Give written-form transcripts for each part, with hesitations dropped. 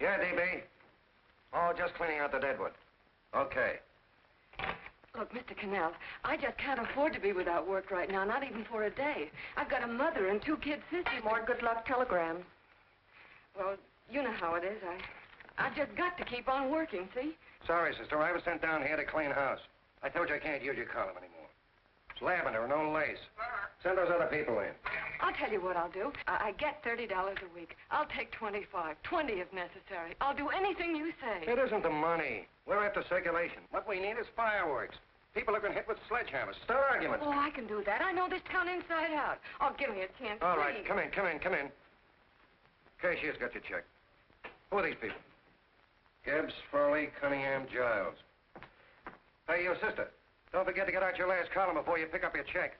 Yeah, DB. Oh, just cleaning out the deadwood. Okay. Look, Mr. Cannell, I just can't afford to be without work right now, not even for a day. I've got a mother and 2 kid sisters. More good luck telegrams. Well, you know how it is. I've just got to keep on working, see? Sorry, sister. I was sent down here to clean house. I told you I can't use your column anymore. It's lavender and no lace. Send those other people in. I'll tell you what I'll do. I get $30 a week. I'll take 25, 20 if necessary. I'll do anything you say. It isn't the money. We're after circulation. What we need is fireworks. People have been hit with sledgehammers. Start arguments. Oh, I can do that. I know this town inside out. Oh, give me a chance, All please. right, come in. Cashier's got your check. Who are these people? Gibbs, Furley, Cunningham, Giles. Hey, you sister. Don't forget to get out your last column before you pick up your check.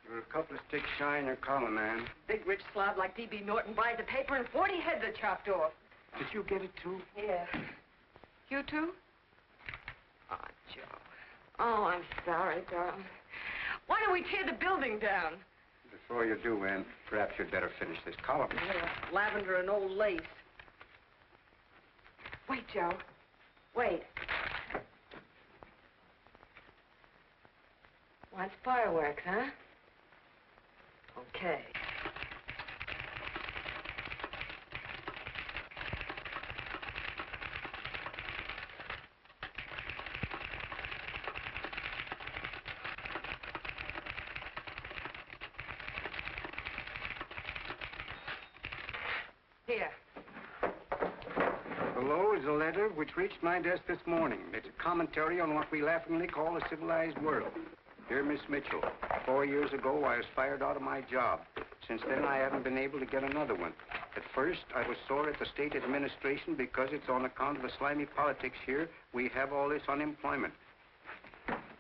You're a couple of sticks shy in your column, ma'am. Big rich slob like D.B. Norton buys the paper and 40 heads are chopped off. Did you get it, too? Yeah. You too? Oh, Joe. Oh, I'm sorry, darling. Why don't we tear the building down? Before you do, Ann, perhaps you'd better finish this column. Yeah, lavender and old lace. Wait, Joe. Wait. Wants fireworks, huh? Okay. Here. Below is a letter which reached my desk this morning. It's a commentary on what we laughingly call a civilized world. Dear Miss Mitchell, 4 years ago I was fired out of my job. Since then I haven't been able to get another one. At first I was sore at the state administration because it's on account of the slimy politics here we have all this unemployment.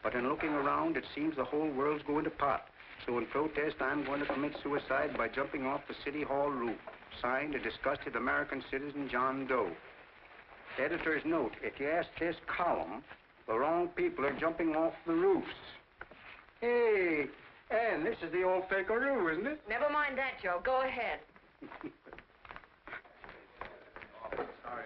But in looking around it seems the whole world's going to pot. So in protest I'm going to commit suicide by jumping off the City Hall roof. Signed, a disgusted American citizen, John Doe. Editor's note, if you ask this column, the wrong people are jumping off the roofs. Hey, Ann, this is the old Fakeroo, isn't it? Never mind that, Joe. Go ahead. Sorry.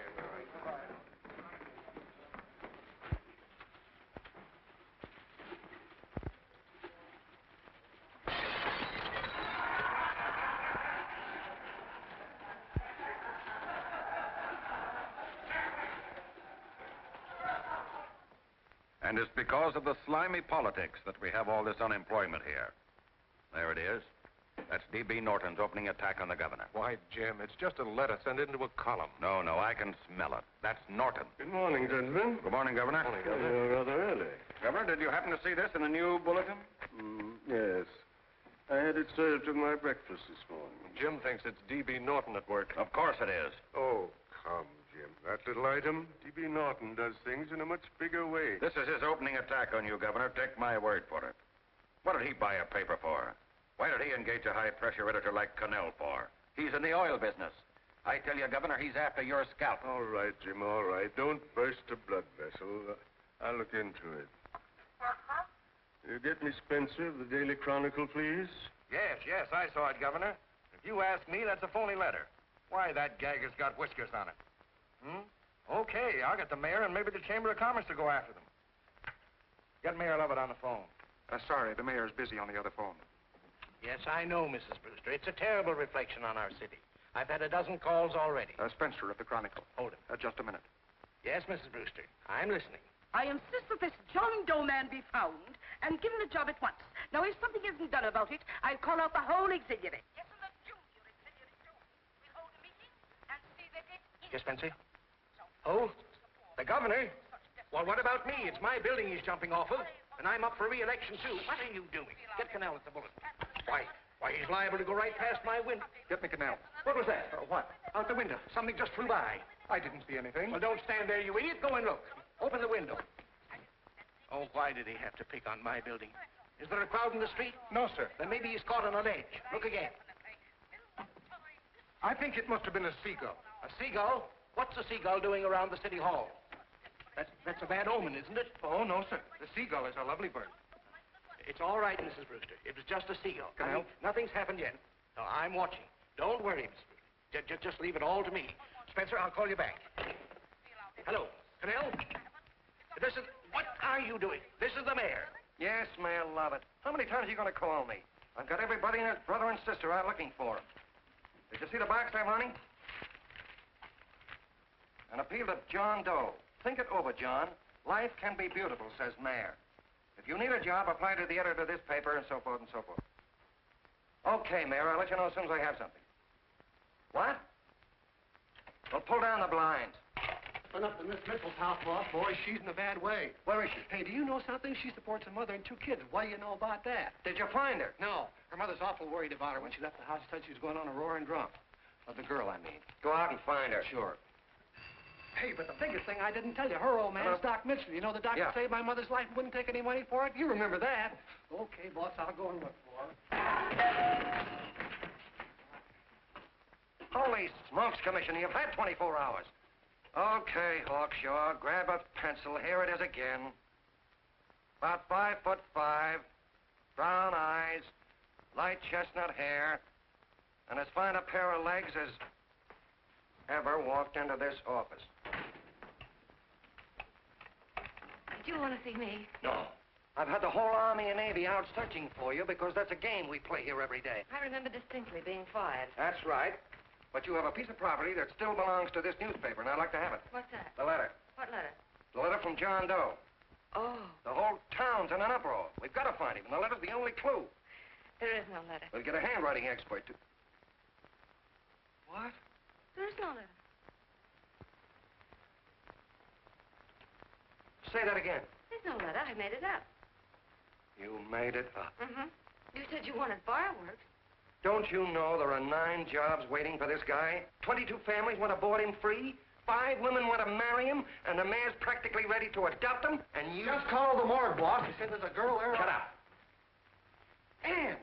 And it's because of the slimy politics that we have all this unemployment here. There it is. That's D.B. Norton's opening attack on the governor. Why, Jim, it's just a letter sent into a column. No, I can smell it. That's Norton. Good morning, gentlemen. Good morning, Governor. Morning, Governor. You're rather early. Governor, did you happen to see this in a new bulletin? Yes. I had it served with my breakfast this morning. Jim thinks it's D.B. Norton at work. Of course it is. Oh, come, Jim. That little item, D.B. Norton does things in a much bigger way. This is his opening attack on you, Governor. Take my word for it. What did he buy a paper for? Why did he engage a high-pressure editor like Cannell for? He's in the oil business. I tell you, Governor, he's after your scalp. All right, Jim, all right. Don't burst a blood vessel. I'll look into it. You get me Spencer of the Daily Chronicle, please? Yes, I saw it, Governor. If you ask me, that's a phony letter. Why, that gagger's got whiskers on it. Okay, I'll get the mayor and maybe the Chamber of Commerce to go after them. Get Mayor Lovett on the phone. Sorry, the mayor's busy on the other phone. Yes, I know, Mrs. Brewster. It's a terrible reflection on our city. I've had a dozen calls already. Spencer of the Chronicle. Hold it. Just a minute. Yes, Mrs. Brewster. I'm listening. I insist that this John Doe man be found and given a job at once. Now, if something isn't done about it, I'll call out the whole executive. Yes, and the junior executive, too. We'll hold a meeting and see that it is... Yes, Spencer? Oh, the governor? Well, what about me? It's my building he's jumping off of, and I'm up for re-election, too. What are you doing? Get Cannell at the bulletin. Why, he's liable to go right past my window. Get me Cannell. What was that? What? Out the window. Something just flew by. I didn't see anything. Well, don't stand there, you idiot. Go and look. Open the window. Oh, why did he have to pick on my building? Is there a crowd in the street? No, sir. Then maybe he's caught on a ledge. Look again. I think it must have been a seagull. A seagull? What's a seagull doing around the city hall? That's a bad omen, isn't it? Oh, no, sir. The seagull is a lovely bird. It's all right, Mrs. Brewster. It was just a seagull. Canal? Nothing's happened yet. No, I'm watching. Don't worry, Mrs. Brewster. Just leave it all to me. Spencer, I'll call you back. Hello, Canal? What are you doing? This is the mayor. Yes, Mayor, love it. How many times are you going to call me? I've got everybody and his brother and sister out looking for him. Did you see the box I'm running? An appeal to John Doe. Think it over, John. Life can be beautiful, says Mayor. If you need a job, apply to the editor of this paper, and so forth and so forth. Okay, Mayor, I'll let you know as soon as I have something. What? Well, pull down the blinds. Went up to Miss Mitchell's house, boss. Boy, she's in a bad way. Where is she? Hey, do you know something? She supports a mother and 2 kids. What do you know about that? Did you find her? No. Her mother's awful worried about her. When she left the house, she said she was going on a roaring drunk. Of the girl, I mean. Go out and find her. Sure. Hey, but the biggest thing I didn't tell you, her old man is Doc Mitchell. You know the doctor saved my mother's life and wouldn't take any money for it? You remember that. Okay, boss, I'll go and look for her. Holy smokes, Commissioner, you've had 24 hours. Okay, Hawkshaw, grab a pencil. Here it is again. About 5'5", brown eyes, light chestnut hair, and as fine a pair of legs as ever walked into this office. Did you want to see me? No. I've had the whole Army and Navy out searching for you because that's a game we play here every day. I remember distinctly being fired. That's right. But you have a piece of property that still belongs to this newspaper, and I'd like to have it. What's that? The letter. What letter? The letter from John Doe. Oh. The whole town's in an uproar. We've got to find him, and the letter's the only clue. There is no letter. We'll get a handwriting expert to... What? There is no letter. Say that again. There's no letter. I made it up. You made it up. Mm-hmm. You said you wanted fireworks. Don't you know there are 9 jobs waiting for this guy? 22 families want to board him free. 5 women want to marry him, and the mayor's practically ready to adopt him, and you... Just call the morgue, boss. He said there's a girl there. Shut up. Ann,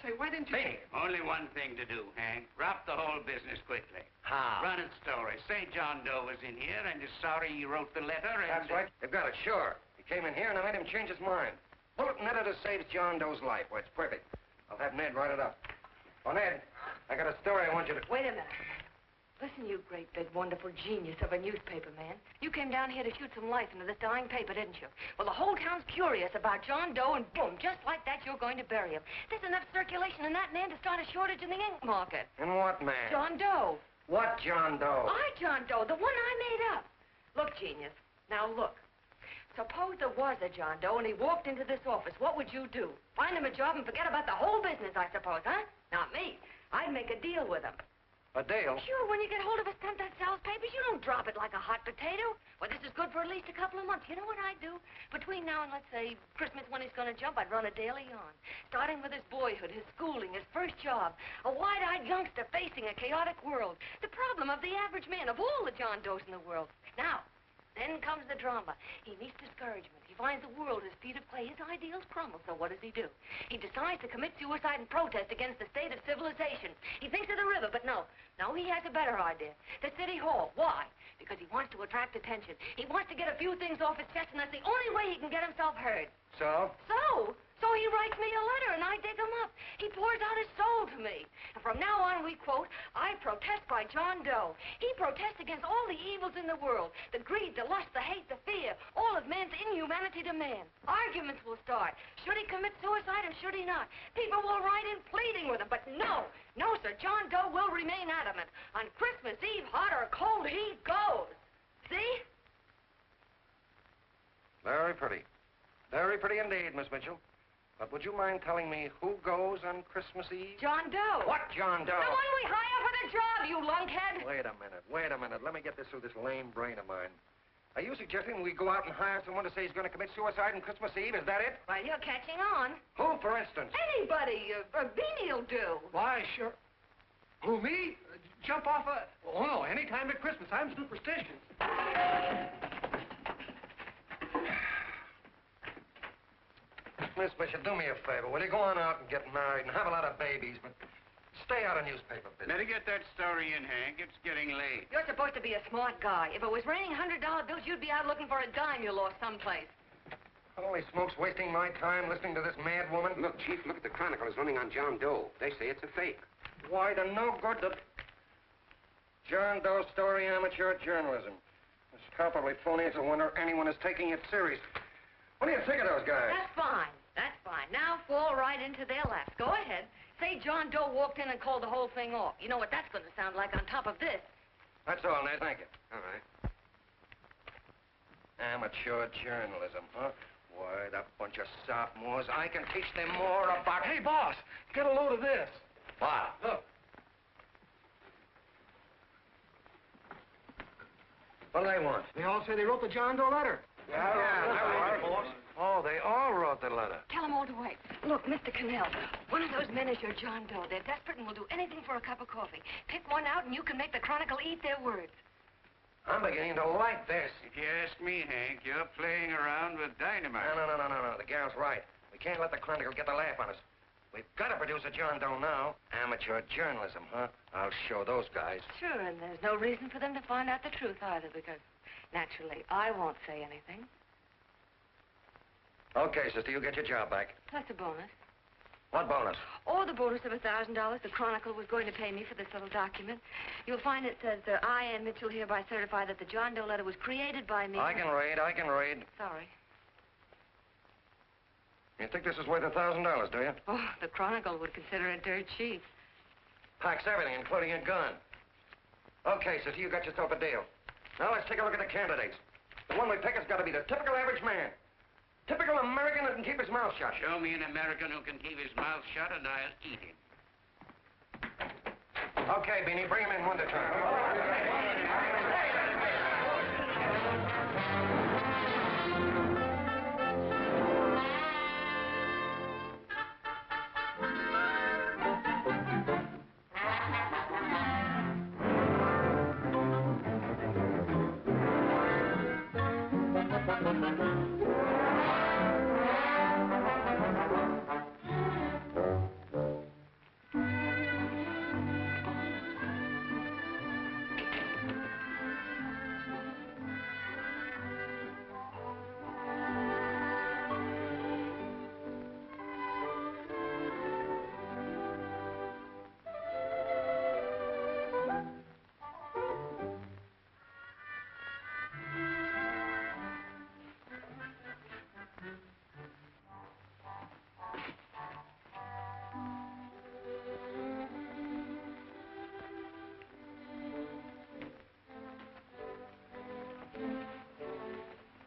say, why didn't you... Hey. Only one thing to do, Hank. Drop the whole business quickly. How? Run its story. Say John Doe was in here and is sorry he wrote the letter and... That's right. They've got it, sure. He came in here, and I made him change his mind. Bulletin editor saves John Doe's life. Well, it's perfect. I'll have Ned write it up. Oh, Ned, I got a story I want you to... Wait a minute. Listen, you great, big, wonderful genius of a newspaper man. You came down here to shoot some life into this dying paper, didn't you? Well, the whole town's curious about John Doe, and boom, just like that, you're going to bury him. There's enough circulation in that man to start a shortage in the ink market. And what man? John Doe. What John Doe? John Doe, the one I made up. Look, genius, now look. Suppose there was a John Doe and he walked into this office. What would you do? Find him a job and forget about the whole business, I suppose, huh? Not me. I'd make a deal with him. A deal? Sure, when you get hold of a stunt that sells papers, you don't drop it like a hot potato. Well, this is good for at least a couple of months. You know what I'd do? Between now and, let's say, Christmas when he's going to jump, I'd run a daily on. Starting with his boyhood, his schooling, his first job. A wide-eyed youngster facing a chaotic world. The problem of the average man, of all the John Does in the world. Now, then comes the drama. He meets discouragement. He finds the world his feet of clay. His ideals crumble. So what does he do? He decides to commit suicide and protest against the state of civilization. He thinks of the river, but no. No, he has a better idea. The city hall. Why? Because he wants to attract attention. He wants to get a few things off his chest, and that's the only way he can get himself heard. So? So he writes me a letter, and I dig him up. He pours out his soul to me. And from now on, we quote, I protest by John Doe. He protests against all the evils in the world. The greed, the lust, the hate, the fear. All of man's inhumanity to man. Arguments will start. Should he commit suicide or should he not? People will write in pleading with him. But no, sir, John Doe will remain adamant. On Christmas Eve, hot or cold, he goes. See? Very pretty. Very pretty indeed, Miss Mitchell. But would you mind telling me who goes on Christmas Eve? John Doe. What John Doe? The one we hire for the job, you lunkhead. Wait a minute. Let me get this through this lame brain of mine. Are you suggesting we go out and hire someone to say he's going to commit suicide on Christmas Eve? Is that it? Well, you're catching on. Who, for instance? Anybody. Beanie'll do. Why, sure. Who, me? Jump off a... Oh, no, any time at Christmas. I'm superstitious. Miss Bishop, do me a favor. Will you go on out and get married and have a lot of babies, but Stay out of newspaper business. Better get that story in, Hank. It's getting late. You're supposed to be a smart guy. If it was raining $100 bills, you'd be out looking for a dime you lost someplace. Holy smokes, wasting my time listening to this mad woman. Look, Chief, look at the Chronicle. It's running on John Doe. They say it's a fake. Why, the no good to... John Doe story, amateur journalism. It's palpably phony. It's a wonder anyone is taking it serious. What do you think of those guys? That's fine. That's fine. Now fall right into their laps. Go ahead. Say John Doe walked in and called the whole thing off. You know what that's going to sound like on top of this. That's all, Ned. Thank you. All right. Amateur journalism, huh? Why, that bunch of sophomores, I can teach them more about... Hey, boss, get a load of this. What? Look. What do they want? They all say they wrote the John Doe letter. boss. Oh, they all wrote the letter. Tell them all to wait. Look, Mr. Cannell, one of those men is your John Doe. They're desperate and will do anything for a cup of coffee. Pick one out and you can make the Chronicle eat their words. I'm beginning to like this. If you ask me, Hank, you're playing around with dynamite. No. The gal's right. We can't let the Chronicle get the laugh on us. We've got to produce a John Doe now. Amateur journalism, huh? I'll show those guys. Sure, and there's no reason for them to find out the truth either, because naturally I won't say anything. Okay, sister, you get your job back. Plus a bonus. What bonus? Or the bonus of $1,000 the Chronicle was going to pay me for this little document. You'll find it says, I, Ann Mitchell, hereby certify that the John Doe letter was created by me. I can read. Sorry. You think this is worth $1,000, do you? Oh, the Chronicle would consider it dirt cheap. Packs everything, including a gun. Okay, sister, you got yourself a deal. Now let's take a look at the candidates. The one we pick has got to be the typical average man. Typical American that can keep his mouth shut. Show me an American who can keep his mouth shut and I'll eat him. Okay, Beanie, bring him in one at a time.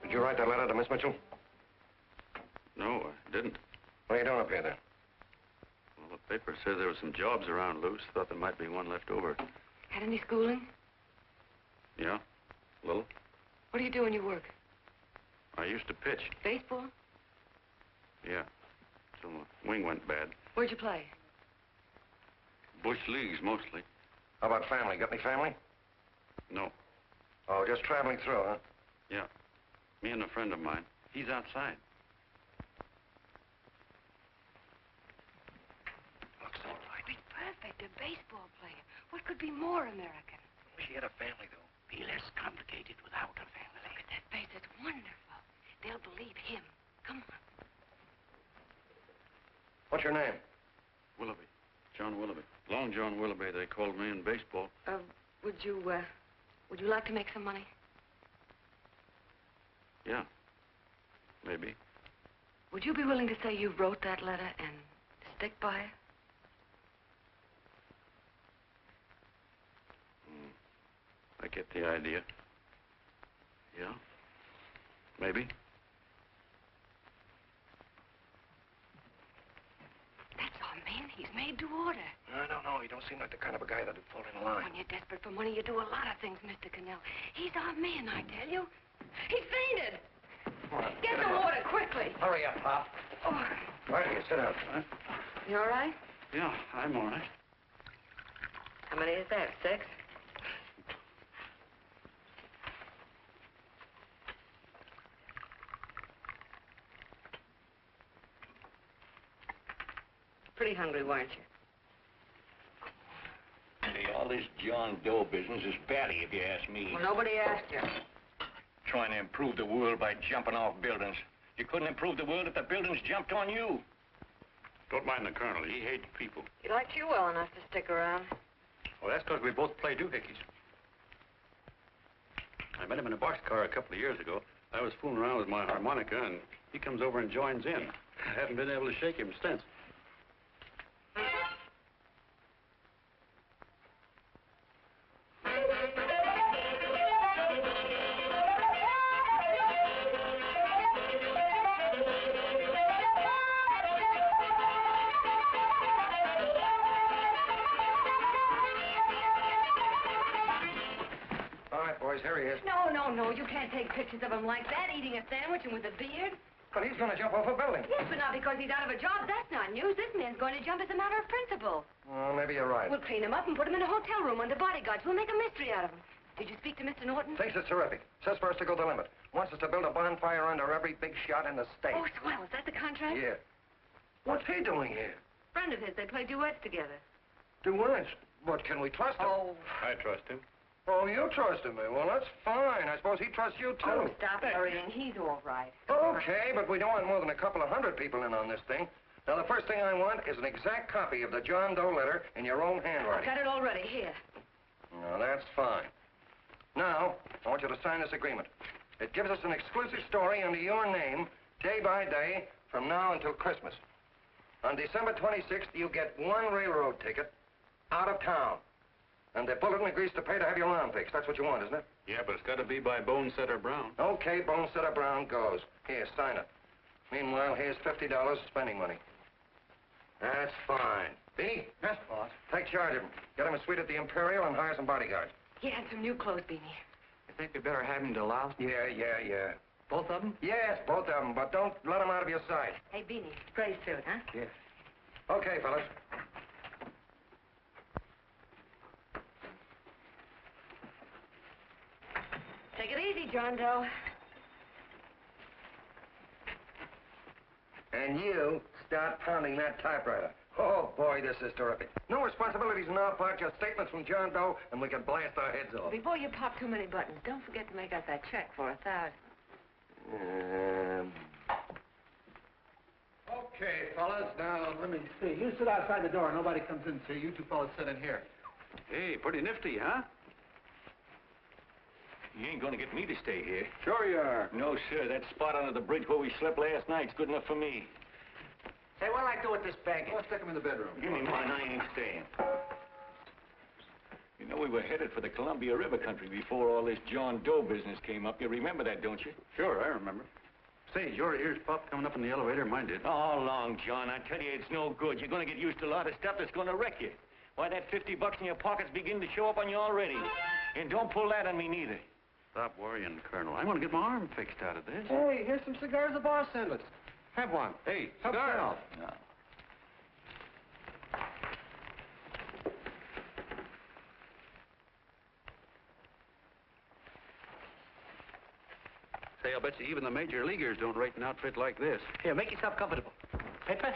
Did you write that letter to Miss Mitchell? No, I didn't. What are you doing up here, then? Well, the paper said there were some jobs around loose. Thought there might be one left over. Had any schooling? Yeah, a little. What do you do when you work? I used to pitch. Baseball? Yeah, till my wing went bad. Where'd you play? Bush leagues, mostly. How about family? Got any family? No. Oh, just traveling through, huh? Yeah. Me and a friend of mine. He's outside. Looks all right. Be perfect, a baseball player. What could be more American? She had a family, though. Be less complicated without a family. Look at that face. It's wonderful. They'll believe him. Come on. What's your name? Willoughby. John Willoughby. Long John Willoughby, they called me in baseball. Would you like to make some money? Yeah. Maybe. Would you be willing to say you wrote that letter and stick by it? I get the idea. Yeah. Maybe. That's our man. He's made to order. I don't know. He don't seem like the kind of a guy that'd fall in line. When you're desperate for money, you do a lot of things, Mr. Cannell. He's our man, I tell you. He fainted. Come on, Get the water, quickly. Hurry up, Pop. Oh, Right here, sit down. Huh? you all right? Yeah, I'm all right. How many is that, 6? Pretty hungry, weren't you? this John Doe business is batty, if you ask me. Well, nobody asked you. Trying to improve the world by jumping off buildings. You couldn't improve the world if the buildings jumped on you. Don't mind the colonel. He hates people. He liked you well enough to stick around. Well, that's because we both play doohickeys. I met him in a boxcar a couple of years ago. I was fooling around with my harmonica, and he comes over and joins in. I haven't been able to shake him since. Here he is. No, you can't take pictures of him like that, eating a sandwich and with a beard. But he's going to jump off a building. Yes, but not because he's out of a job. That's not news. This man's going to jump as a matter of principle. Well, maybe you're right. We'll clean him up and put him in a hotel room under bodyguards. We'll make a mystery out of him. Did you speak to Mr. Norton? Thinks it's terrific. Says for us to go the limit. Wants us to build a bonfire under every big shot in the state. Oh, swell. Is that the contract? Yeah. What's he doing here? Friend of his. They play duets together. Duets? But can we trust him? Oh. I trust him. Oh, you trusted me. Well, that's fine. I suppose he trusts you, too. Oh, stop hurrying. He's all right. Okay, but we don't want more than a couple of hundred people in on this thing. Now, the first thing I want is an exact copy of the John Doe letter in your own handwriting. Got it already. Here. No, that's fine. Now, I want you to sign this agreement. It gives us an exclusive story under your name, day by day, from now until Christmas. On December 26th, you get one railroad ticket out of town. And the bulletin agrees to pay to have your lawn fixed. That's what you want, isn't it? Yeah, but it's got to be by Bonesetter Brown. Okay, Bonesetter Brown goes. Here, sign it. Meanwhile, here's $50 spending money. That's fine. Beanie? Yes, boss. Take charge of him. Get him a suite at the Imperial and hire some bodyguards. Yeah, and some new clothes, Beanie. You think we better have him to louse? Yeah. Both of them? Yes, both of them, but don't let them out of your sight. Hey, Beanie, gray suit, huh? Yes. Okay, fellas. Take it easy, John Doe. And you start pounding that typewriter. Oh, boy, this is terrific. No responsibilities on our part, just statements from John Doe, and we can blast our heads off. Before you pop too many buttons, don't forget to make out that check for $1,000. Okay, fellas. Now, let me see. You sit outside the door. Nobody comes in, see? You two fellas sit in here. Hey, pretty nifty, huh? You ain't gonna get me to stay here. Sure you are. No, sir. That spot under the bridge where we slept last night's good enough for me. Say, what'll I do with this baggage? Let's stick him in the bedroom. Give me mine. I ain't staying. You know, we were headed for the Columbia River country before all this John Doe business came up. You remember that, don't you? Sure, I remember. Say, your ears popped coming up in the elevator. Mine did. All along, John. I tell you, it's no good. You're gonna get used to a lot of stuff that's gonna wreck you. Why, that $50 in your pocket's beginning to show up on you already. And don't pull that on me, neither. Stop worrying, Colonel. I want to get my arm fixed out of this. Hey, here's some cigars the boss sent us. Have one. Hey, Help cigars. yourself. No. Say, I'll bet you even the major leaguers don't rate an outfit like this. Here, make yourself comfortable. Paper?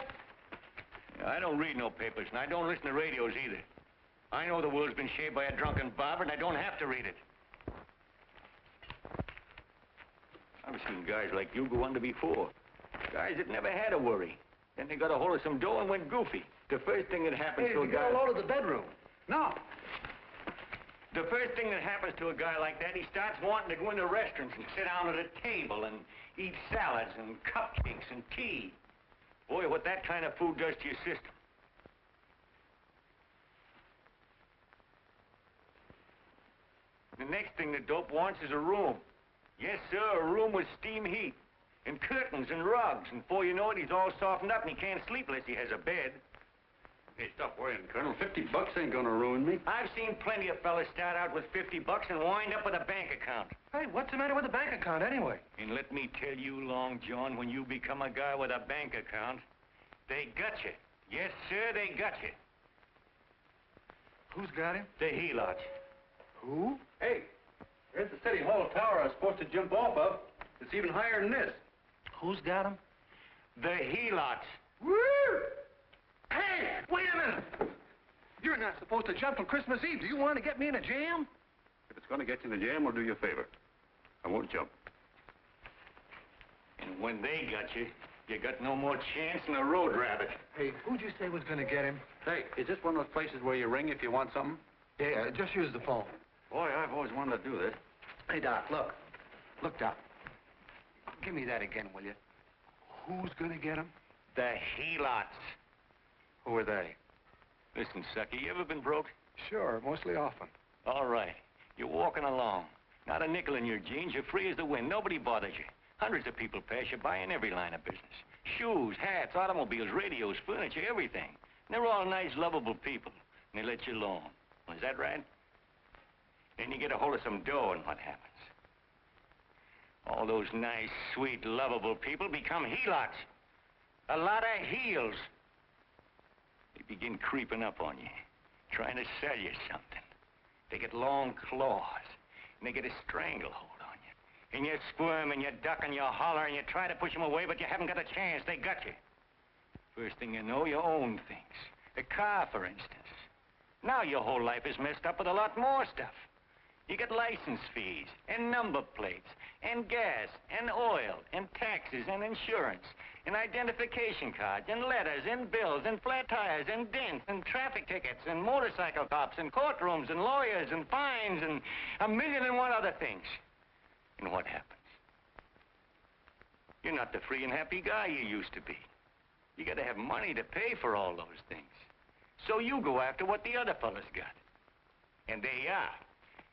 I don't read no papers, and I don't listen to radios either. I know the world's been shaped by a drunken barber, and I don't have to read it. I've seen guys like you go under before. Guys that never had a worry. Then they got a hold of some dough and went goofy. The first thing that happens Hey, to a you guy... got a load of the bedroom. No. The first thing that happens to a guy like that, he starts wanting to go into restaurants and sit down at a table and eat salads and cupcakes and tea. Boy, what that kind of food does to your system. The next thing the dope wants is a room. Yes, sir, a room with steam heat, and curtains and rugs, and before you know it, he's all softened up and he can't sleep unless he has a bed. Hey, stop worrying, Colonel. $50 ain't gonna ruin me. I've seen plenty of fellas start out with $50 and wind up with a bank account. Hey, what's the matter with the bank account, anyway? And let me tell you, Long John, when you become a guy with a bank account, they got you. Yes, sir, they got you. Who's got him? The helots. Who? Hey, there's the City Hall tower I was supposed to jump off of. It's even higher than this. Who's got him? The helots. Woo! Hey, wait a minute! You're not supposed to jump on Christmas Eve. Do you want to get me in a jam? If it's going to get you in the jam, we'll do you a favor. I won't jump. And when they got you, you got no more chance than a road rabbit. Hey, who'd you say was going to get him? Hey, is this one of those places where you ring if you want something? Yeah, just use the phone. Boy, I've always wanted to do this. Hey, Doc, look. Look, Doc. Give me that again, will you? Who's gonna get him? The helots. Who are they? Listen, sucker, you ever been broke? Sure, mostly often. All right. You're walking along. Not a nickel in your jeans. You're free as the wind. Nobody bothers you. Hundreds of people pass you by in every line of business. Shoes, hats, automobiles, radios, furniture, everything. And they're all nice, lovable people. And they let you alone. Well, is that right? Then you get a hold of some dough, and what happens? All those nice, sweet, lovable people become helots. A lot of heels. They begin creeping up on you, trying to sell you something. They get long claws, and they get a stranglehold on you. And you squirm, and you duck, and you holler, and you try to push them away, but you haven't got a chance. They got you. First thing you know, you own things. A car, for instance. Now your whole life is messed up with a lot more stuff. You get license fees, and number plates, and gas, and oil, and taxes, and insurance, and identification cards, and letters, and bills, and flat tires, and dents, and traffic tickets, and motorcycle cops, and courtrooms, and lawyers, and fines, and 1,000,001 other things. And what happens? You're not the free and happy guy you used to be. You gotta have money to pay for all those things. So you go after what the other fellas got. And there you are.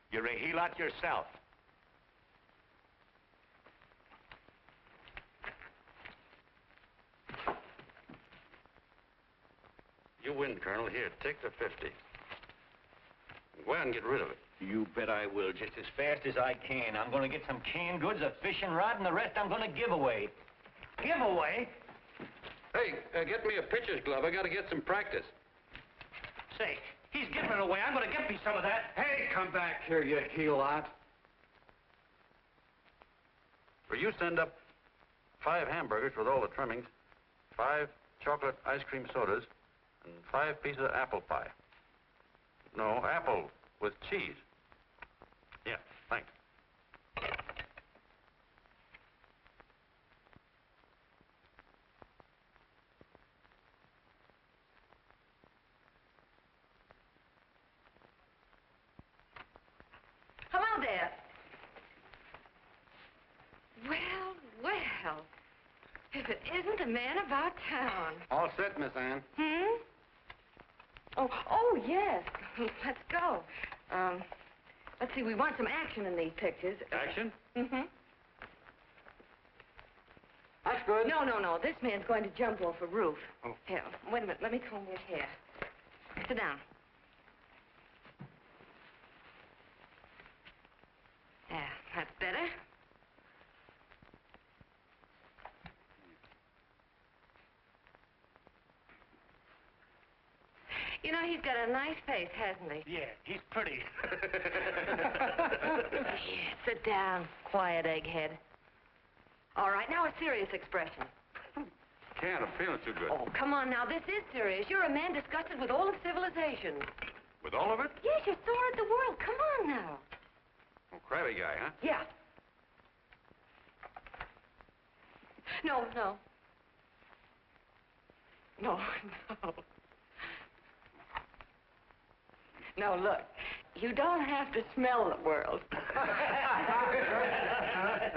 You're a helot yourself. You win, Colonel. Here, take the 50. Go ahead and get rid of it. You bet I will, just as fast as I can. I'm gonna get some canned goods, a fishing rod, and the rest I'm gonna give away. Give away? Hey, get me a pitcher's glove. I got to get some practice. Say, he's giving it away. I'm gonna get me some of that. Hey, come back here, you helot. Will you send up 5 hamburgers with all the trimmings, 5 chocolate ice cream sodas, and 5 pieces of apple pie? No, apple with cheese. Yeah, thanks. Hello there. Well, well. If it isn't the man about town. All set, Miss Ann. Hmm? Oh, yes. Let's go. Let's see, we want some action in these pictures. Action? Mm-hmm. That's good. No. This man's going to jump off a roof. Oh. Here, wait a minute. Let me comb his hair. Sit down. Yeah, that's better. You know, he's got a nice face, hasn't he? Yeah, he's pretty. Yeah, sit down, quiet egghead. All right, now a serious expression. Can't. I'm feeling too good. Oh, come on now, this is serious. You're a man disgusted with all of civilization. With all of it? Yes, you're sore at the world. Come on now. Oh, crabby guy, huh? Yeah. No. No, look. You don't have to smell the world.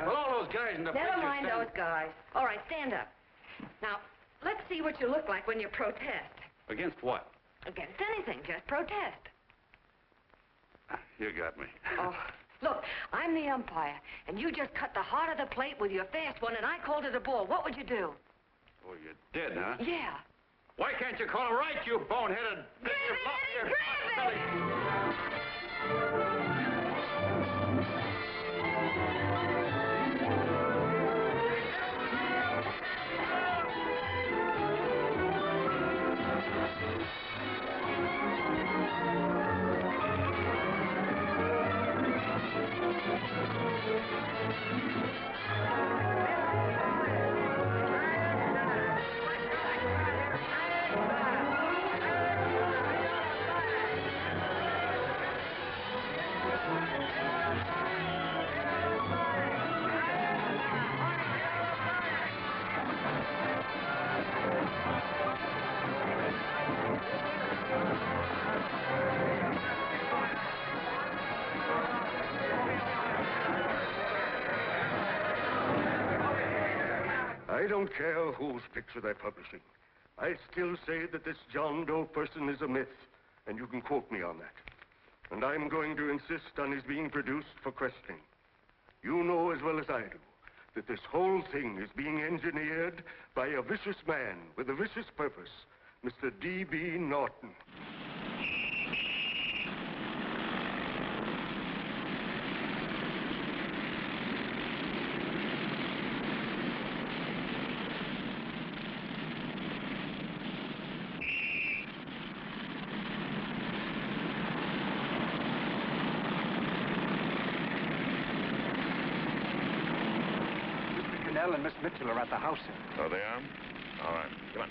Well, all those guys in the Never picture mind stand- those guys. All right, stand up. Now, let's see what you look like when you protest. Against what? Against anything, just protest. You got me. Oh, look, I'm the umpire, and you just cut the heart of the plate with your fast one, and I called it a ball. What would you do? Oh, you did, huh? Yeah. Why can't you call him right, you boneheaded... Grab it! I don't care whose picture they're publishing. I still say that this John Doe person is a myth, and you can quote me on that. And I'm going to insist on his being produced for questioning. You know as well as I do that this whole thing is being engineered by a vicious man with a vicious purpose, Mr. D.B. Norton. And Miss Mitchell are at the house, sir. So they are? All right. Come on.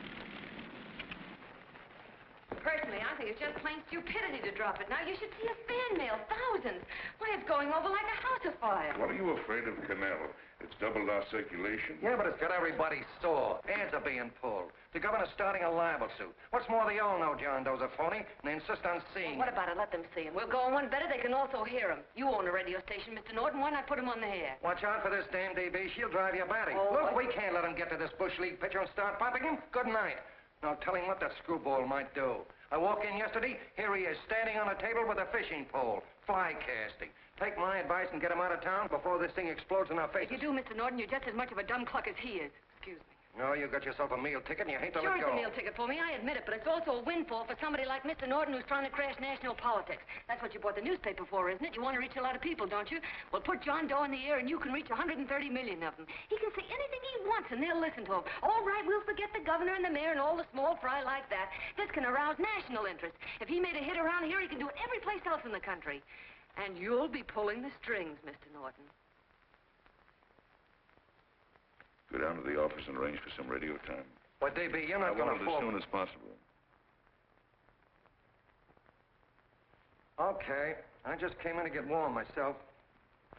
Personally, I think it's just plain stupidity to drop it. Now, you should see a fan mail, thousands. Why, it's going over like a house afire. What are you afraid of, Canelo? It's doubled our circulation. Yeah, but it's got everybody sore. Ads are being pulled. The governor's starting a libel suit. What's more, they all know John Doe's a phony, and they insist on seeing What him. about it? Let them see him. We'll go on one better. They can also hear him. You own a radio station, Mr. Norton. Why not put him on the air? Watch out for this dame DB. She'll drive you batty. Oh, Look, what? we can't let him get to this Bush League pitcher and start popping him. Good night. Now tell him what that screwball might do. I walked in yesterday. Here he is, standing on a table with a fishing pole, fly casting. Take my advice and get him out of town before this thing explodes in our faces. If you do, Mr. Norton, you're just as much of a dumb cluck as he is. Excuse me. No, you got yourself a meal ticket and you hate to Sure, let it's go. a meal ticket for me, I admit it, but it's also a windfall for somebody like Mr. Norton who's trying to crash national politics. That's what you bought the newspaper for, isn't it? You want to reach a lot of people, don't you? Well, put John Doe in the air and you can reach 130 million of them. He can say anything he wants and they'll listen to him. All right, we'll forget the governor and the mayor and all the small fry like that. This can arouse national interest. If he made a hit around here, he can do it every place else in the country. And you'll be pulling the strings, Mr. Norton. Go down to the office and arrange for some radio time. But, DB, you're not I going want to it fall. as soon as possible. Okay. I just came in to get warm myself.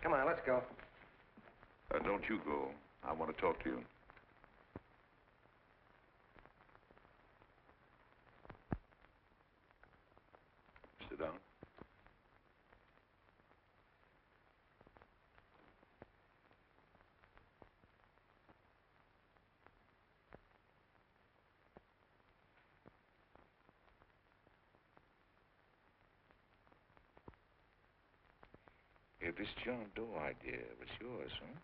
Come on, let's go. Don't you go. I want to talk to you. Sit down. Hey, this John Doe idea was yours, huh?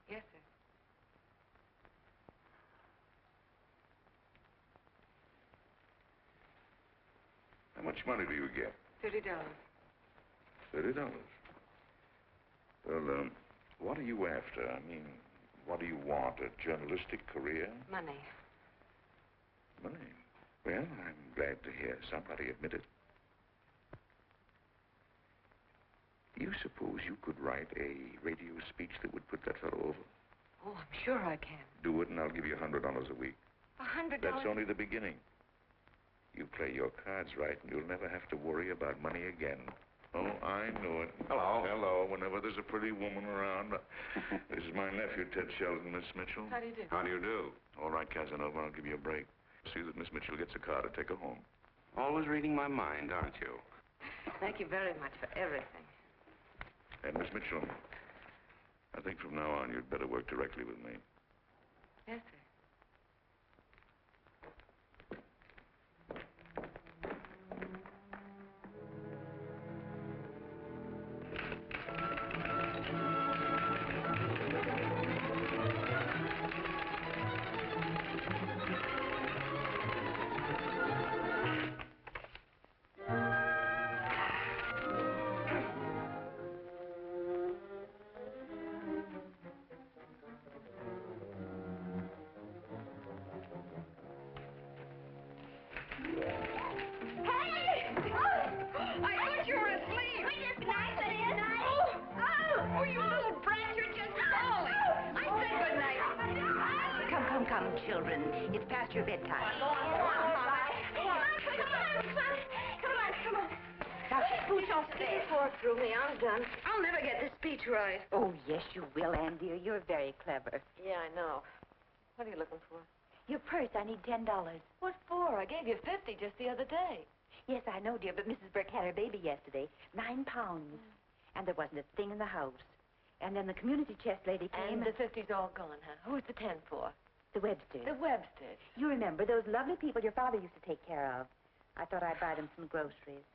Yes, sir. How much money do you get? $30. $30. Well, what are you after? I mean, what do you want? A journalistic career? Money. Money? Well, I'm glad to hear somebody admit it. You suppose you could write a radio speech that would put that fellow over? Oh, I'm sure I can. Do it, and I'll give you $100 a week. $100? That's only the beginning. You play your cards right, and you'll never have to worry about money again. Oh, I knew it. Hello. Hello. Whenever there's a pretty woman around. This is my nephew, Ted Sheldon, Miss Mitchell. How do you do? How do you do? All right, Casanova, I'll give you a break. See that Miss Mitchell gets a car to take her home. Always reading my mind, aren't you? Thank you very much for everything. And Miss Mitchell, I think from now on you'd better work directly with me. Yes, sir. Children, it's past your bedtime. Come on. Now, scooch off there. Pour through me. I'm done. I'll never get this speech right. Oh, yes, you will, Ann, dear. You're very clever. Yeah, I know. What are you looking for? Your purse, I need $10. What for? I gave you 50 just the other day. Yes, I know, dear, but Mrs. Burke had her baby yesterday. 9 pounds. And there wasn't a thing in the house. And then the community chest lady came. And the 50's all gone, huh? Who's the 10 for? The Websters. The Websters. You remember those lovely people your father used to take care of. I thought I'd buy them some groceries.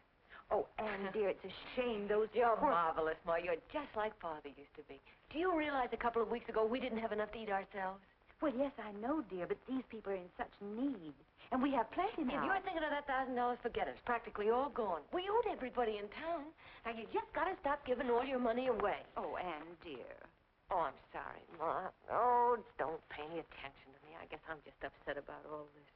Oh, Anne, dear, it's a shame those... You're marvelous, Ma. You're just like Father used to be. Do you realize a couple of weeks ago we didn't have enough to eat ourselves? Well, yes, I know, dear, but these people are in such need. And we have plenty now. If you're thinking of that $1,000, forget it. It's practically all gone. We owed everybody in town. Now, you just got to stop giving all your money away. Oh, Anne, dear. Oh, I'm sorry, Ma. Oh, don't pay any attention to me. I guess I'm just upset about all this.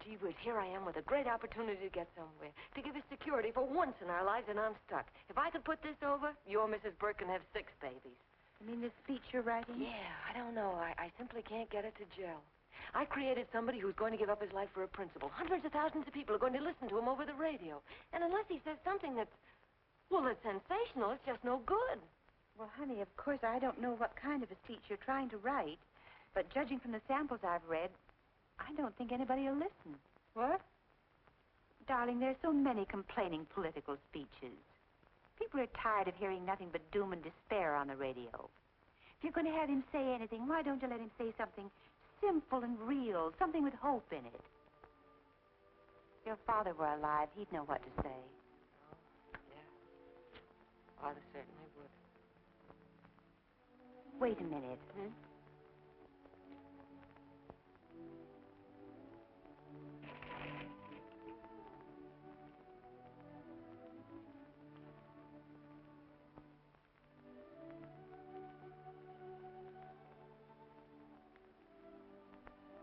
Gee whiz, here I am with a great opportunity to get somewhere, to give us security for once in our lives, and I'm stuck. If I could put this over, your Mrs. Burke can have 6 babies. You mean this speech you're writing? Yeah, I don't know. I simply can't get it to gel. I created somebody who's going to give up his life for a principle. Hundreds of thousands of people are going to listen to him over the radio. And unless he says something that's, well, that's sensational, it's just no good. Well, honey, of course, I don't know what kind of a speech you're trying to write, but judging from the samples I've read, I don't think anybody will listen. What? Darling, there's so many complaining political speeches. People are tired of hearing nothing but doom and despair on the radio. If you're going to have him say anything, why don't you let him say something simple and real, something with hope in it? If your father were alive, he'd know what to say. Oh, yeah. Father certainly would. Wait a minute.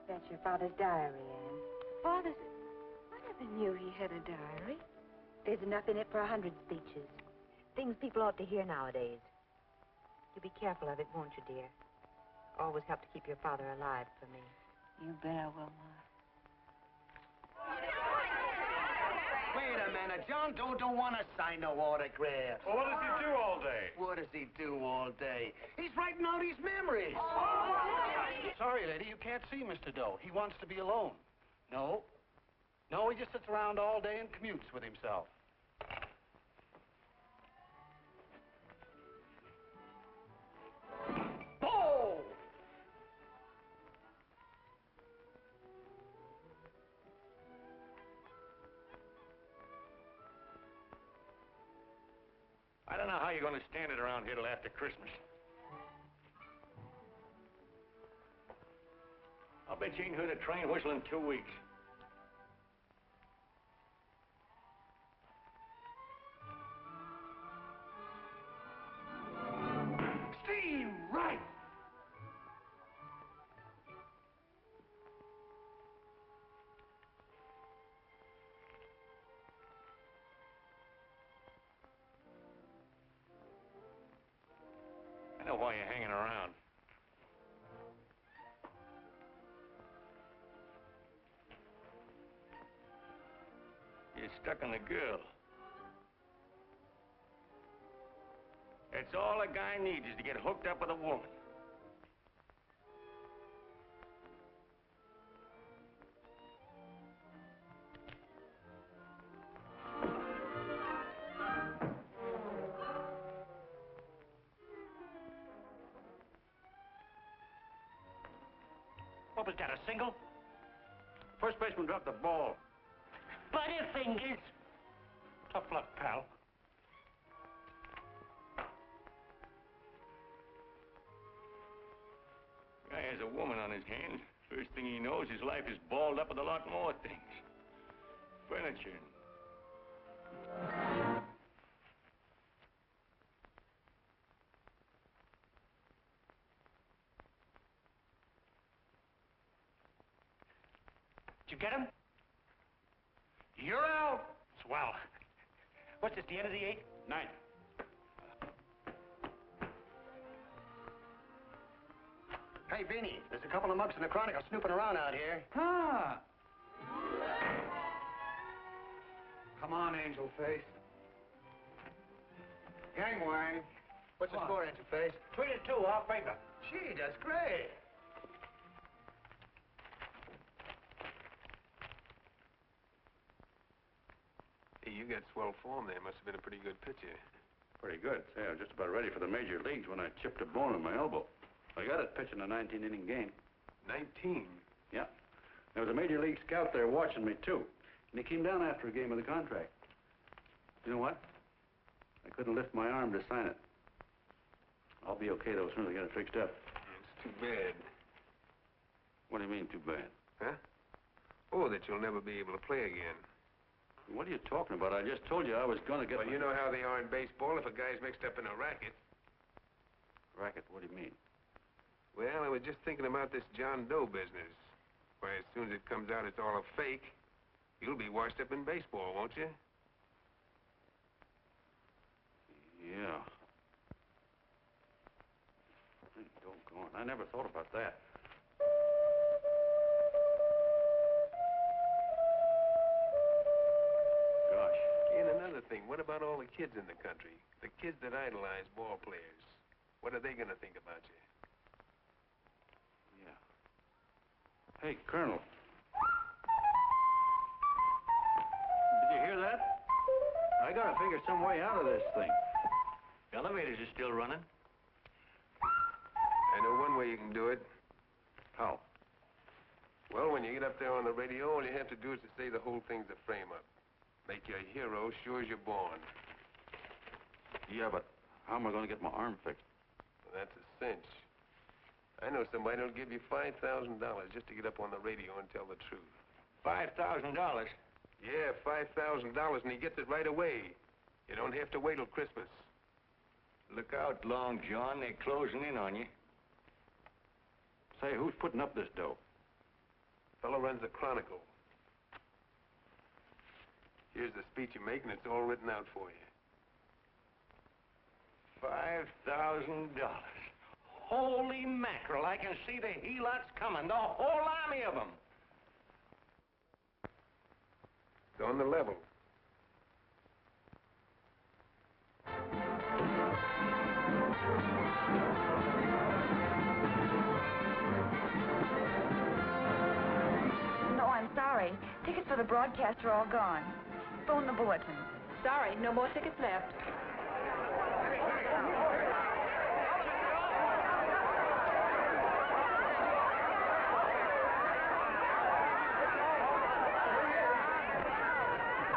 That's your father's diary, Anne. Father's... I never knew he had a diary. There's enough in it for 100 speeches. Things people ought to hear nowadays. You be careful of it, won't you, dear? Always help to keep your father alive for me. You bet I will, Ma. Wait a minute. John Doe don't want to sign no autographs. Well, what does he do all day? What does he do all day? He's writing out his memories. Sorry, lady, you can't see Mr. Doe. He wants to be alone. No. No, he just sits around all day and commutes with himself. Oh! I don't know how you're going to stand it around here till after Christmas. I'll bet you ain't heard a train whistle in 2 weeks. Steve, right! I know why you're hanging around. You're stuck on the girl. That's all a guy needs is to get hooked up with a woman. What was that, a single? First baseman dropped the ball. Butterfingers. Tough luck, pal. Guy has a woman on his hands. First thing he knows, his life is balled up with a lot more things. Furniture. Did you get him? You're out. Swell. What's this, the end of the 8th? 9th. Hey, Beanie, there's a couple of mugs in the Chronicle snooping around out here. Ah. Come on, Angel Face. Gangway. What's the score, Angel Face? 3-2, our favor. Gee, that's great. Hey, you got swell form there. Must have been a pretty good pitcher. Pretty good. Say, I was just about ready for the major leagues when I chipped a bone in my elbow. I got it pitching a 19-inning game. 19? Yeah. There was a major league scout there watching me, too. And he came down after a game of the contract. You know what? I couldn't lift my arm to sign it. I'll be okay, though, as soon as I get it fixed up. It's too bad. What do you mean, too bad? Huh? Oh, that you'll never be able to play again. What are you talking about? I just told you I was going to get Well, you know how they are in baseball if a guy's mixed up in a racket. Racket? What do you mean? Well, I was just thinking about this John Doe business. Why, as soon as it comes out it's all a fake, you'll be washed up in baseball, won't you? Yeah. Hey, doggone. I never thought about that. Gosh. And another thing, what about all the kids in the country? The kids that idolize ball players. What are they going to think about you? Yeah. Hey, Colonel. Did you hear that? I got to figure some way out of this thing. Elevators are still running. I know one way you can do it. How? Well, when you get up there on the radio, all you have to do is to say the whole thing's a frame-up. Make you a hero sure as you're born. Yeah, but how am I going to get my arm fixed? Well, that's a cinch. I know somebody who'll give you $5,000 just to get up on the radio and tell the truth. $5,000? Yeah, $5,000, and he gets it right away. You don't have to wait till Christmas. Look out, Long John. They're closing in on you. Say, who's putting up this dough? Fellow runs the Chronicle. Here's the speech you make, and it's all written out for you. $5,000. Holy mackerel, I can see the helots coming, the whole army of them. It's on the level. No, I'm sorry. Tickets for the broadcast are all gone. Phone the bulletin. Sorry, no more tickets left.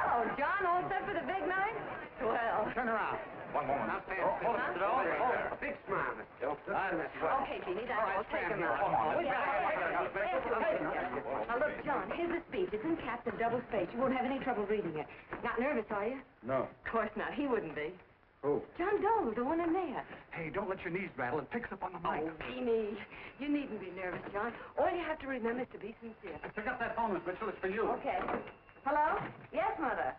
Oh, John, all set for the big night? Well. Turn around. One moment. Now stand. Hold it, Mr. Doe. A big smile, Mr. Doe. Okay, Jeannie, that's all. Take them out. Now, look, John, here's the speech. It's in caps and double-spaced. You won't have any trouble reading it. Not nervous, are you? No. Of course not. He wouldn't be. Who? John Doe, the one in there. Hey, don't let your knees rattle. It picks up on the mic. Oh, Jeannie, you needn't be nervous, John. All you have to remember is to be sincere. Pick up that phone, Miss Mitchell. It's for you. Okay. Hello? Yes, Mother.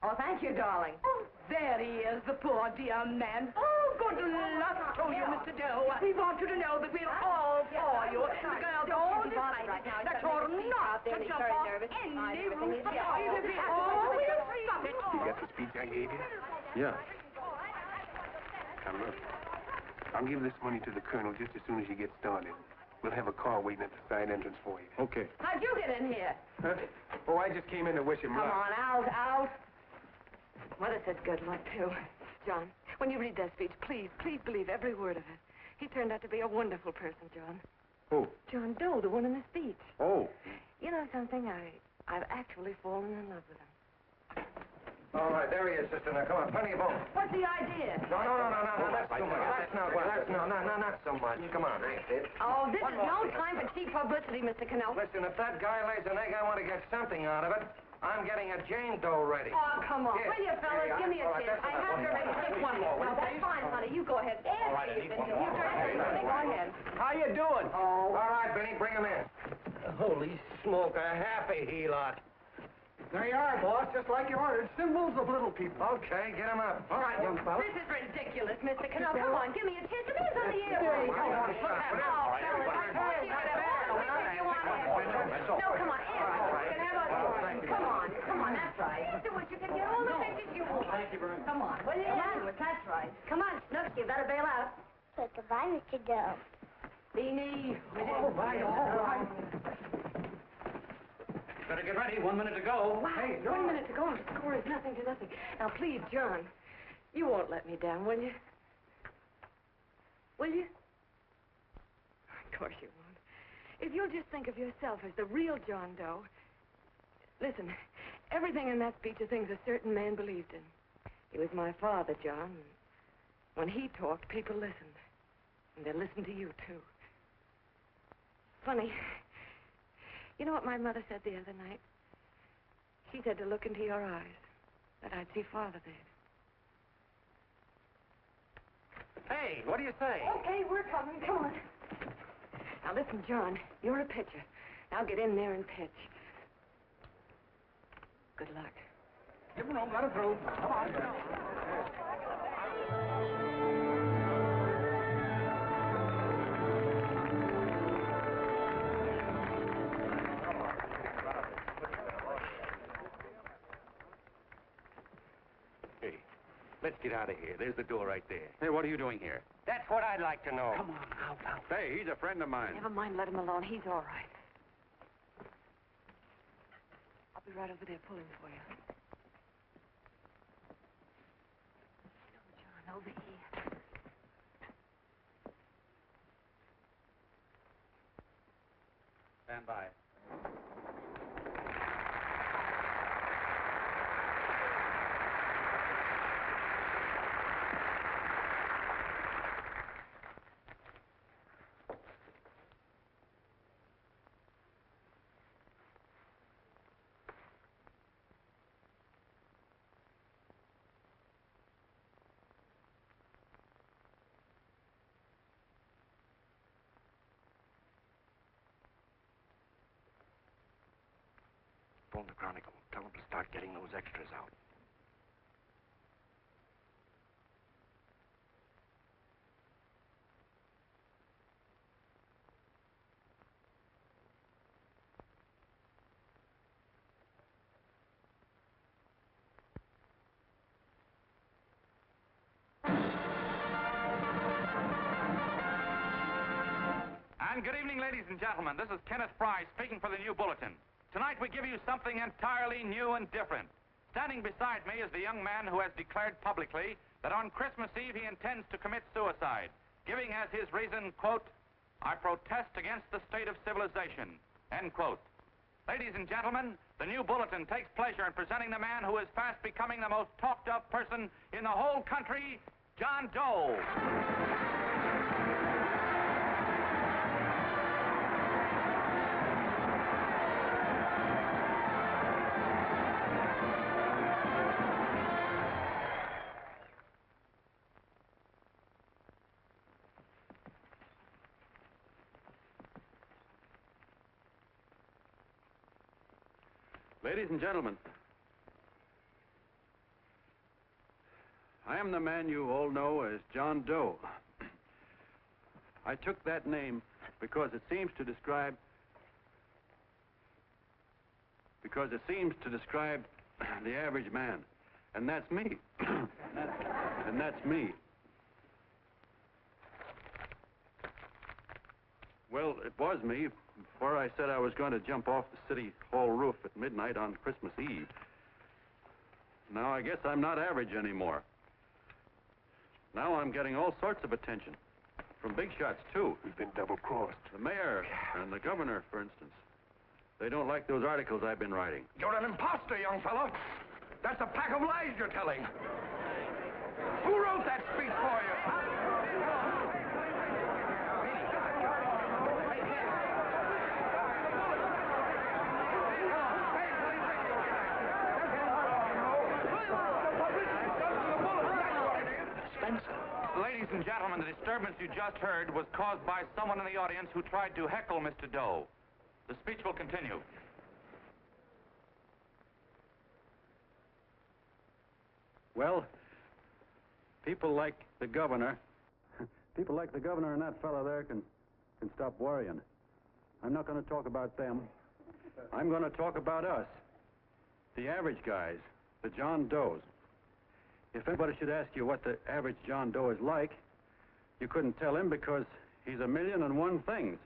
Oh, thank you, darling. Oh, there he is, the poor dear man. Oh, good luck to you, Mr. Doe. We want you to know that we're all for you. The girls all decided that you're not to jump off any roof at all. Oh, we'll stop it. You got the speech I gave you? Yeah. Now, look. I'll give this money to the colonel just as soon as you get started. We'll have a car waiting at the side entrance for you. Okay. How'd you get in here? Huh? Oh, I just came in to wish him Come luck. on, out. Mother says good luck, too. John, when you read that speech, please believe every word of it. He turned out to be a wonderful person, John. Who? John Doe, the one in the speech. Oh. You know something? I've actually fallen in love with him. All right, there he is, sister. Now, come on, plenty of both. What's the idea? No, that's too much. Not so much. Come on. Oh, this is no time for cheap publicity, Mr. Cannell. Listen, if that guy lays an egg, I want to get something out of it. I'm getting a Jane Doe ready. Oh, come on. Yes. Will you, fellas? Give me a All right, kiss. that's I have to enough. make just one more. Well, that's fine, honey. You go ahead. All right, I need one more. Go ahead. How you doing? Oh. All right, Benny, bring him in. Holy smoke, a happy helot. There you are, boss, just like you ordered. Symbols of little people. Okay, get him up. All right, young fella. This is ridiculous, Mr. Cannell. Come on, give me a kiss. It is on the airplane. Come on, Look at him. Oh, fellas, I told you to No, come on, Come on, that's right. Do what you can get all the pictures you want. Thank you very much. Come on, will you? That's right. Come on, Snooks, you better bail out. So goodbye, Mr. Doe. Beanie. All right. Better get ready. 1 minute to go. Wow, 1 minute to go. The score is nothing to nothing. Now, please, John, You won't let me down, will you? Will you? Of course you won't. If you'll just think of yourself as the real John Doe. Listen, everything in that speech are things a certain man believed in. He was my father, John. When he talked, people listened. And they listened to you, too. Funny. You know what my mother said the other night? She said to look into your eyes, that I'd see Father there. Hey, what do you say? Okay, we're coming. Come on. Now, listen, John, you're a pitcher. Now get in there and pitch. Good luck. Give him room, let him through. Come on. Hey, let's get out of here. There's the door right there. Hey, what are you doing here? That's what I'd like to know. Come on, out. Hey, he's a friend of mine. Never mind, let him alone. He's all right. I'll be right over there pulling for you. No, John, over here. Stand by. Phone the Chronicle. Tell them to start getting those extras out. And good evening, ladies and gentlemen. This is Kenneth Fry speaking for the New Bulletin. Tonight we give you something entirely new and different. Standing beside me is the young man who has declared publicly that on Christmas Eve he intends to commit suicide, giving as his reason, quote, "I protest against the state of civilization," end quote. Ladies and gentlemen, the New Bulletin takes pleasure in presenting the man who is fast becoming the most talked of person in the whole country, John Doe. Ladies and gentlemen, I am the man you all know as John Doe. I took that name because it seems to describe the average man. And that's me. and that's me. Well, it was me before I said I was going to jump off the city hall roof at midnight on Christmas Eve. Now I guess I'm not average anymore. Now I'm getting all sorts of attention. From big shots, too. We've been double-crossed. The mayor and the governor, for instance. They don't like those articles I've been writing. You're an imposter, young fellow. That's a pack of lies you're telling. Who wrote that speech for you? Ladies and gentlemen, the disturbance you just heard was caused by someone in the audience who tried to heckle Mr. Doe. The speech will continue. Well, people like the governor and that fellow there can stop worrying. I'm not going to talk about them. I'm going to talk about us. The average guys, the John Does. If anybody should ask you what the average John Doe is like, you couldn't tell him because he's a million and one things.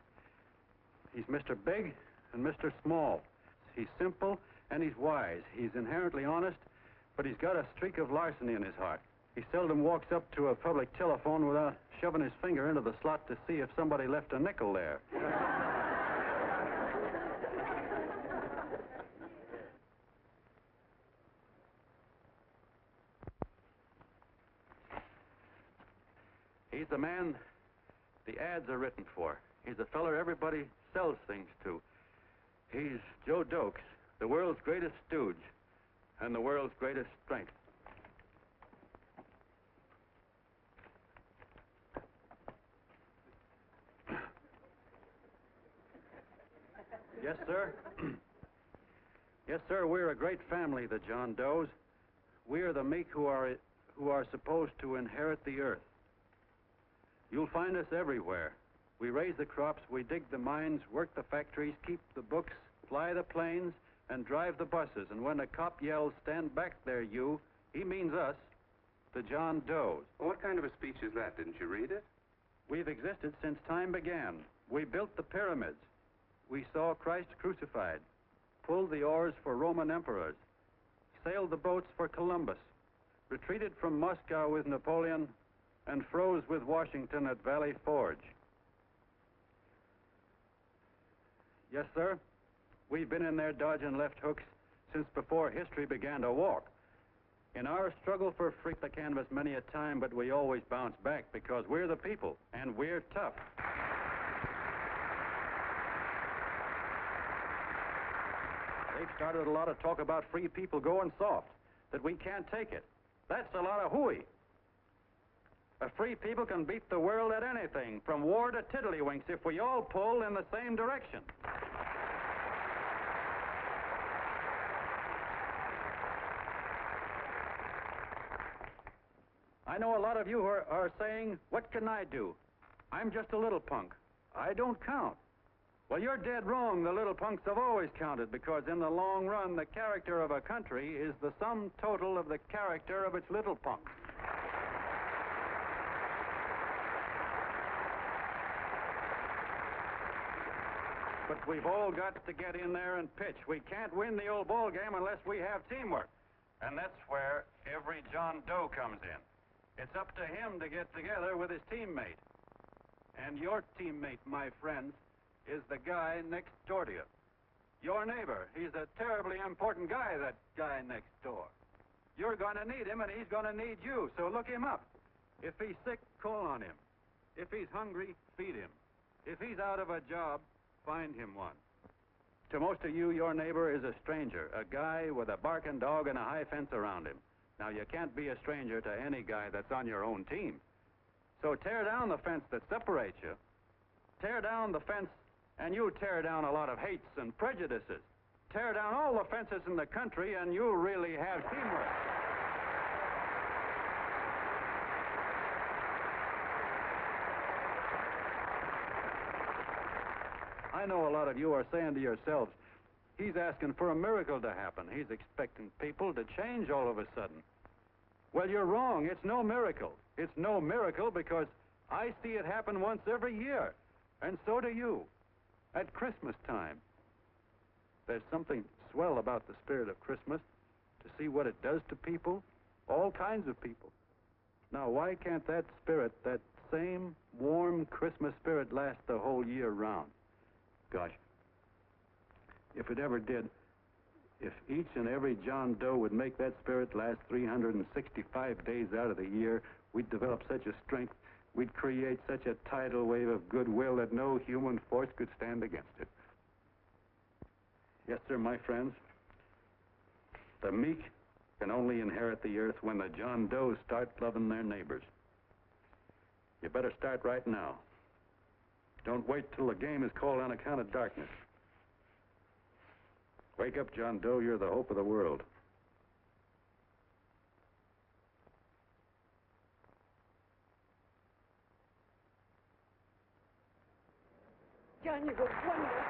He's Mr. Big and Mr. Small. He's simple and he's wise. He's inherently honest, but he's got a streak of larceny in his heart. He seldom walks up to a public telephone without shoving his finger into the slot to see if somebody left a nickel there. He's the man the ads are written for. He's the feller everybody sells things to. He's Joe Doe, the world's greatest stooge and the world's greatest strength. Yes, sir. Yes, sir, we're a great family, the John Does. We are the meek who are supposed to inherit the earth. You'll find us everywhere. We raise the crops, we dig the mines, work the factories, keep the books, fly the planes, and drive the buses. And when a cop yells, "Stand back there, you," he means us, the John Does. Well, what kind of a speech is that? Didn't you read it? We've existed since time began. We built the pyramids. We saw Christ crucified, pulled the oars for Roman emperors, sailed the boats for Columbus, retreated from Moscow with Napoleon, and froze with Washington at Valley Forge. Yes, sir. We've been in there dodging left hooks since before history began to walk. In our struggle for freak the canvas many a time, but we always bounce back because we're the people, and we're tough. They've started a lot of talk about free people going soft, that we can't take it. That's a lot of hooey. A free people can beat the world at anything, from war to tiddlywinks, if we all pull in the same direction. I know a lot of you are saying, "What can I do? I'm just a little punk. I don't count." Well, you're dead wrong. The little punks have always counted, because in the long run, the character of a country is the sum total of the character of its little punks. But we've all got to get in there and pitch. We can't win the old ball game unless we have teamwork. And that's where every John Doe comes in. It's up to him to get together with his teammate. And your teammate, my friends, is the guy next door to you. Your neighbor. He's a terribly important guy, that guy next door. You're going to need him, and he's going to need you, so look him up. If he's sick, call on him. If he's hungry, feed him. If he's out of a job, find him one. To most of you, your neighbor is a stranger, a guy with a barking dog and a high fence around him. Now, you can't be a stranger to any guy that's on your own team. So tear down the fence that separates you. Tear down the fence, and you tear down a lot of hates and prejudices. Tear down all the fences in the country, and you really have teamwork. I know a lot of you are saying to yourselves, "He's asking for a miracle to happen. He's expecting people to change all of a sudden." Well, you're wrong. It's no miracle. It's no miracle because I see it happen once every year, and so do you, at Christmas time. There's something swell about the spirit of Christmas, to see what it does to people, all kinds of people. Now, why can't that spirit, that same warm Christmas spirit, last the whole year round? Gosh, if it ever did, if each and every John Doe would make that spirit last 365 days out of the year, we'd develop such a strength, we'd create such a tidal wave of goodwill that no human force could stand against it. Yes, sir, my friends. The meek can only inherit the earth when the John Does start loving their neighbors. You better start right now. Don't wait till the game is called on account of darkness. Wake up, John Doe. You're the hope of the world. John, you look wonderful.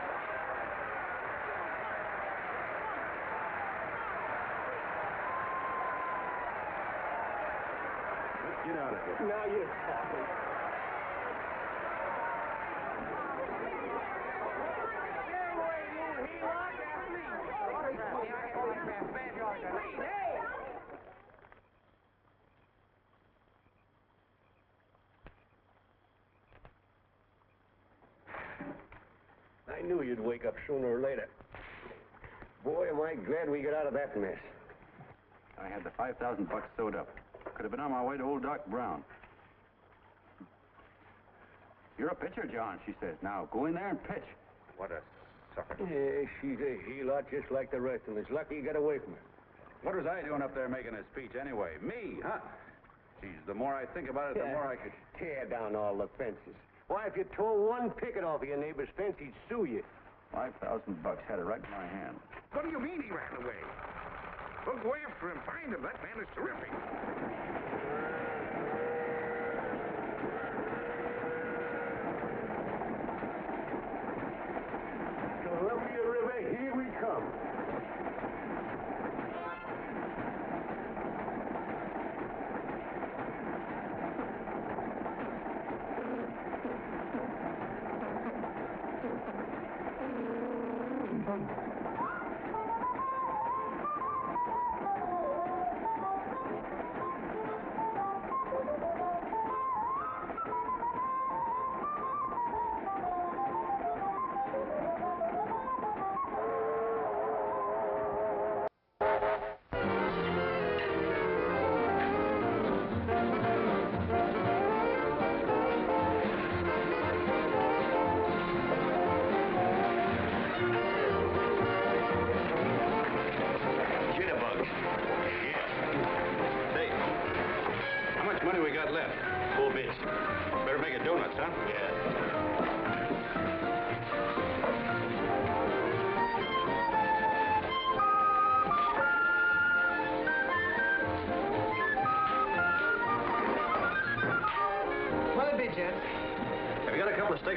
Let's get out of here. Now you're talking. knew you'd wake up sooner or later. Boy, am I glad we got out of that mess. I had the 5,000 bucks sewed up. Could have been on my way to old Doc Brown. You're a pitcher, John, she says. Now, go in there and pitch. What a sucker. Yeah, she's a heel-lot just like the rest of us. Lucky you got away from her. What was I doing up there making a speech anyway? Me, huh? Geez, the more I think about it, the more I could... Tear down all the fences. Why, if you tore one picket off of your neighbor's fence, he'd sue you. 5,000 bucks, had it right in my hand. What do you mean he ran away? We'll go after him, find him. That man is terrific. Columbia River, here we come.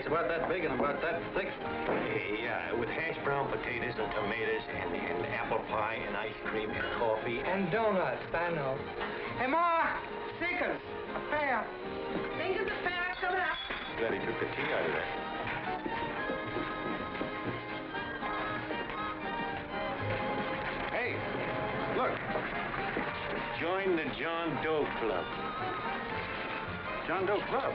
About that big and about that thick? Yeah, with hashed brown potatoes and tomatoes and apple pie and ice cream and coffee and donuts, I know. Hey, Ma, Sinkers, a pair. Sinkers, a pair, coming up. Glad he took the tea out of that. Hey, look. Join the John Doe Club. John Doe Club?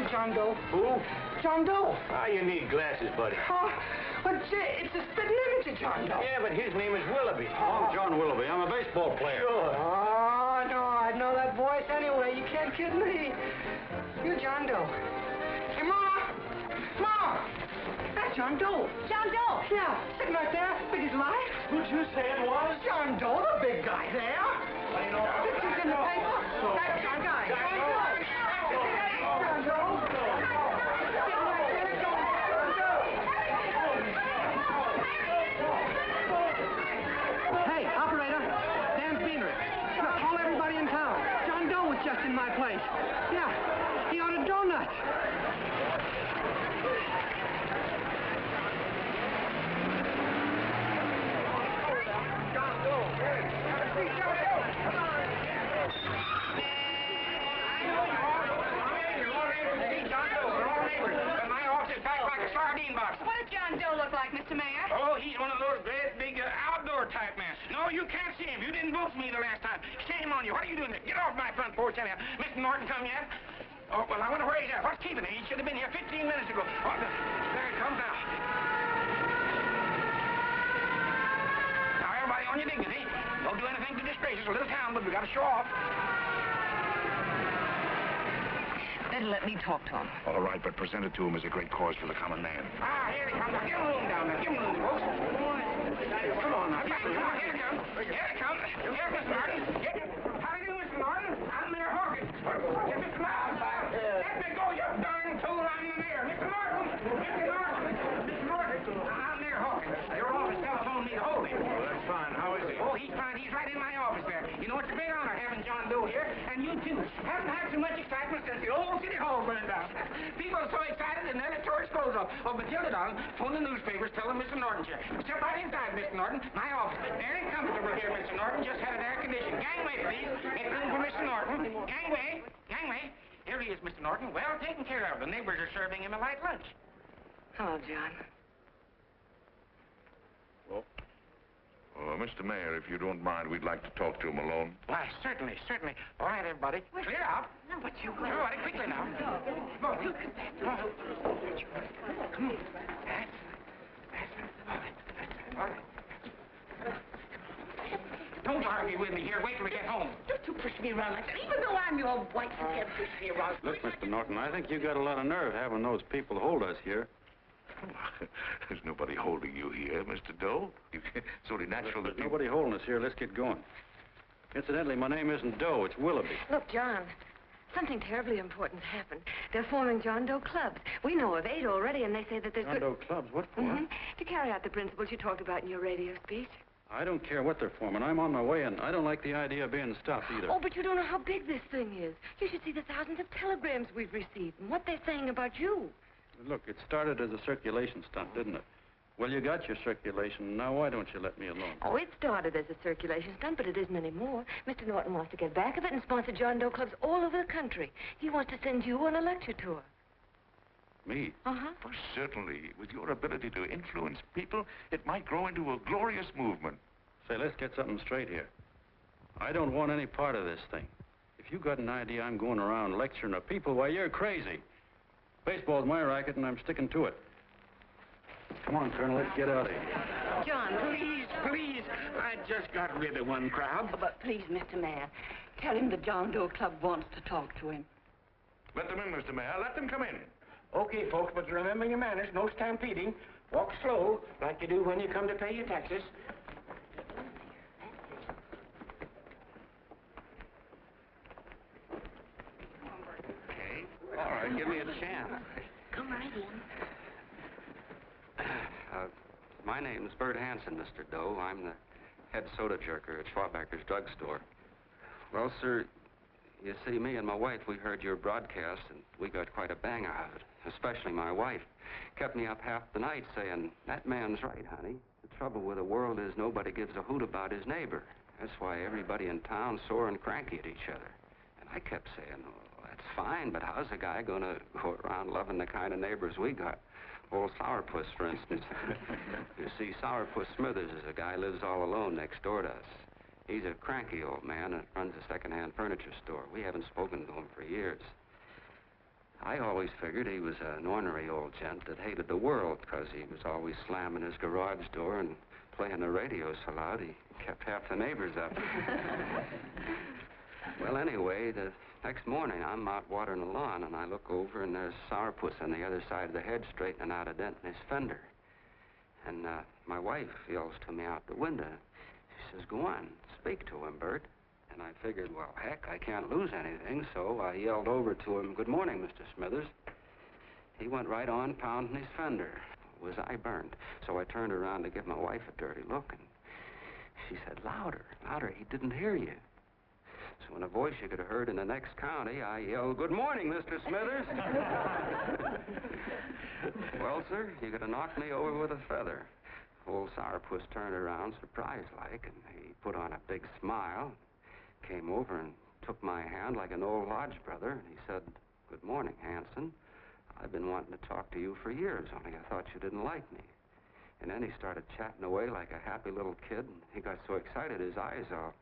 John Doe. Who? John Doe. Ah, you need glasses, buddy. Oh, but it's a spitting image of John Doe. Yeah, but his name is Willoughby. I'm John Willoughby. I'm a baseball player. Sure. Oh, no, I know that voice anyway. You can't kid me. You're John Doe. Hey, Ma! Ma! That's John Doe. John Doe. Yeah, sitting right there, big as life. Who'd you say it was? John Doe, the big guy there. What do you know? Pictures in the paper. That's John Guy. John Doe. John Doe. Hey, operator, Dan Beaner. Look, call everybody in town. John Doe was just in my place. Yeah, he ordered donuts. John Doe. Hey, have a seat, John Doe. Come on. I know you are. You're all neighbors to see John Doe. We're all neighbors. But my office is packed like a sardine box. What does John Doe look like, Mr. Mayor? Oh, he's one of those great big outdoor type men. No, you can't see him. You didn't vote for me the last time. Shame on you. What are you doing there? Get off my front porch anyhow. Mr. Norton come yet? Oh, well, I wonder where he's at. What's keeping him? He should have been here 15 minutes ago. Oh, there he comes now. Now, everybody on your dignity. Don't do anything to disgrace us. A little town, but we got to show off. Better let me talk to him. All right, but present it to him as a great cause for the common man. Ah, here he comes. Now, give him room down there. Give him room, folks. Come on now. Come on. Here he comes. Here he comes. Here's Mr. Norton. How do you do, Mr. Norton? I'm Mayor Hawkins. Here, Mr. Norton. Let me go, you darn tool. I'm the mayor. Mr. Norton. Mr. Norton. Mr. Norton. I'm Mayor Hawkins. Your office telephoned me to hold him. Well, that's fine. How is he? Oh, he's fine. He's right in my office there. You know, it's a great honor having John Doe here, and you too. Haven't had so much excitement since the old city hall burned down. People are so excited, and then it tore its clothes off. Oh, Matilda, darling, phone the newspapers, tell them Mr. Norton's here. Step right inside, Mr. Norton. My office. Very comfortable here, Mr. Norton. Just had it air conditioned. Gangway, please. Make room for Mr. Norton. Gangway. Gangway. Here he is, Mr. Norton. Well taken care of. The neighbors are serving him a light lunch. Hello, John. Mr. Mayor, if you don't mind, we'd like to talk to him alone. Why, certainly, certainly. All right, everybody. Clear out. No, but you Everybody, quickly now. Come on. Come on. Come on. That's it. All right. Don't argue with me here. Wait till we get home. Don't you push me around like that. Even though I'm your wife, you can't push me around. Look, Mr. Norton, I think you got a lot of nerve having those people hold us here. There's nobody holding you here, Mr. Doe. It's only natural that There's nobody holding us here. Let's get going. Incidentally, my name isn't Doe. It's Willoughby. Look, John, something terribly important's happened. They're forming John Doe clubs. We know of 8 already, and they say that there's John Doe clubs? What for? To carry out the principles you talked about in your radio speech. I don't care what they're forming. I'm on my way, and I don't like the idea of being stopped either. Oh, but you don't know how big this thing is. You should see the thousands of telegrams we've received and what they're saying about you. Look, it started as a circulation stunt, didn't it? Well, you got your circulation. Now, why don't you let me alone? Oh, it started as a circulation stunt, but it isn't anymore. Mr. Norton wants to get back of it and sponsor John Doe clubs all over the country. He wants to send you on a lecture tour. Me? Uh-huh. Oh, certainly. With your ability to influence people, it might grow into a glorious movement. Say, let's get something straight here. I don't want any part of this thing. If you got an idea I'm going around lecturing the people, why, you're crazy. Baseball's my racket, and I'm sticking to it. Come on, Colonel, let's get out of here. John, Please. I just got rid of one crowd. Oh, but please, Mr. Mayor, tell him the John Doe Club wants to talk to him. Let them in, Mr. Mayor. Let them come in. Okay, folks, but remember your manners. No stampeding. Walk slow, like you do when you come to pay your taxes. Okay. All right, give me a chance. come right in. My name's Bert Hanson, Mr. Doe. I'm the head soda jerker at Schwabacker's drugstore. Well, sir, you see, me and my wife, we heard your broadcast, and we got quite a bang out of it. Especially my wife. Kept me up half the night saying, that man's right, honey. The trouble with the world is nobody gives a hoot about his neighbor. That's why everybody in town's sore and cranky at each other. And I kept saying, oh, that's fine, but how's a guy going to go around loving the kind of neighbors we got? Old Sourpuss, for instance. You see, Sourpuss Smithers is a guy who lives all alone next door to us. He's a cranky old man and runs a second-hand furniture store. We haven't spoken to him for years. I always figured he was an ornery old gent that hated the world because he was always slamming his garage door and playing the radio so loud he kept half the neighbors up. Well, anyway, the next morning I'm out watering the lawn and I look over and there's Sourpuss on the other side of the hedge straightening out a dent in his fender. And my wife yells to me out the window. She says, go on, speak to him, Bert. And I figured, well, heck, I can't lose anything, so I yelled over to him, good morning, Mr. Smithers. He went right on pounding his fender. Was I burned? So I turned around to give my wife a dirty look, and she said, louder, louder, he didn't hear you. So in a voice you could have heard in the next county, I yelled, good morning, Mr. Smithers. Well, sir, you could have knocked me over with a feather. Old Sourpuss turned around surprised-like, and he put on a big smile, came over and took my hand like an old lodge brother, and he said, good morning, Hanson. I've been wanting to talk to you for years, only I thought you didn't like me. And then he started chatting away like a happy little kid, and he got so excited his eyes out.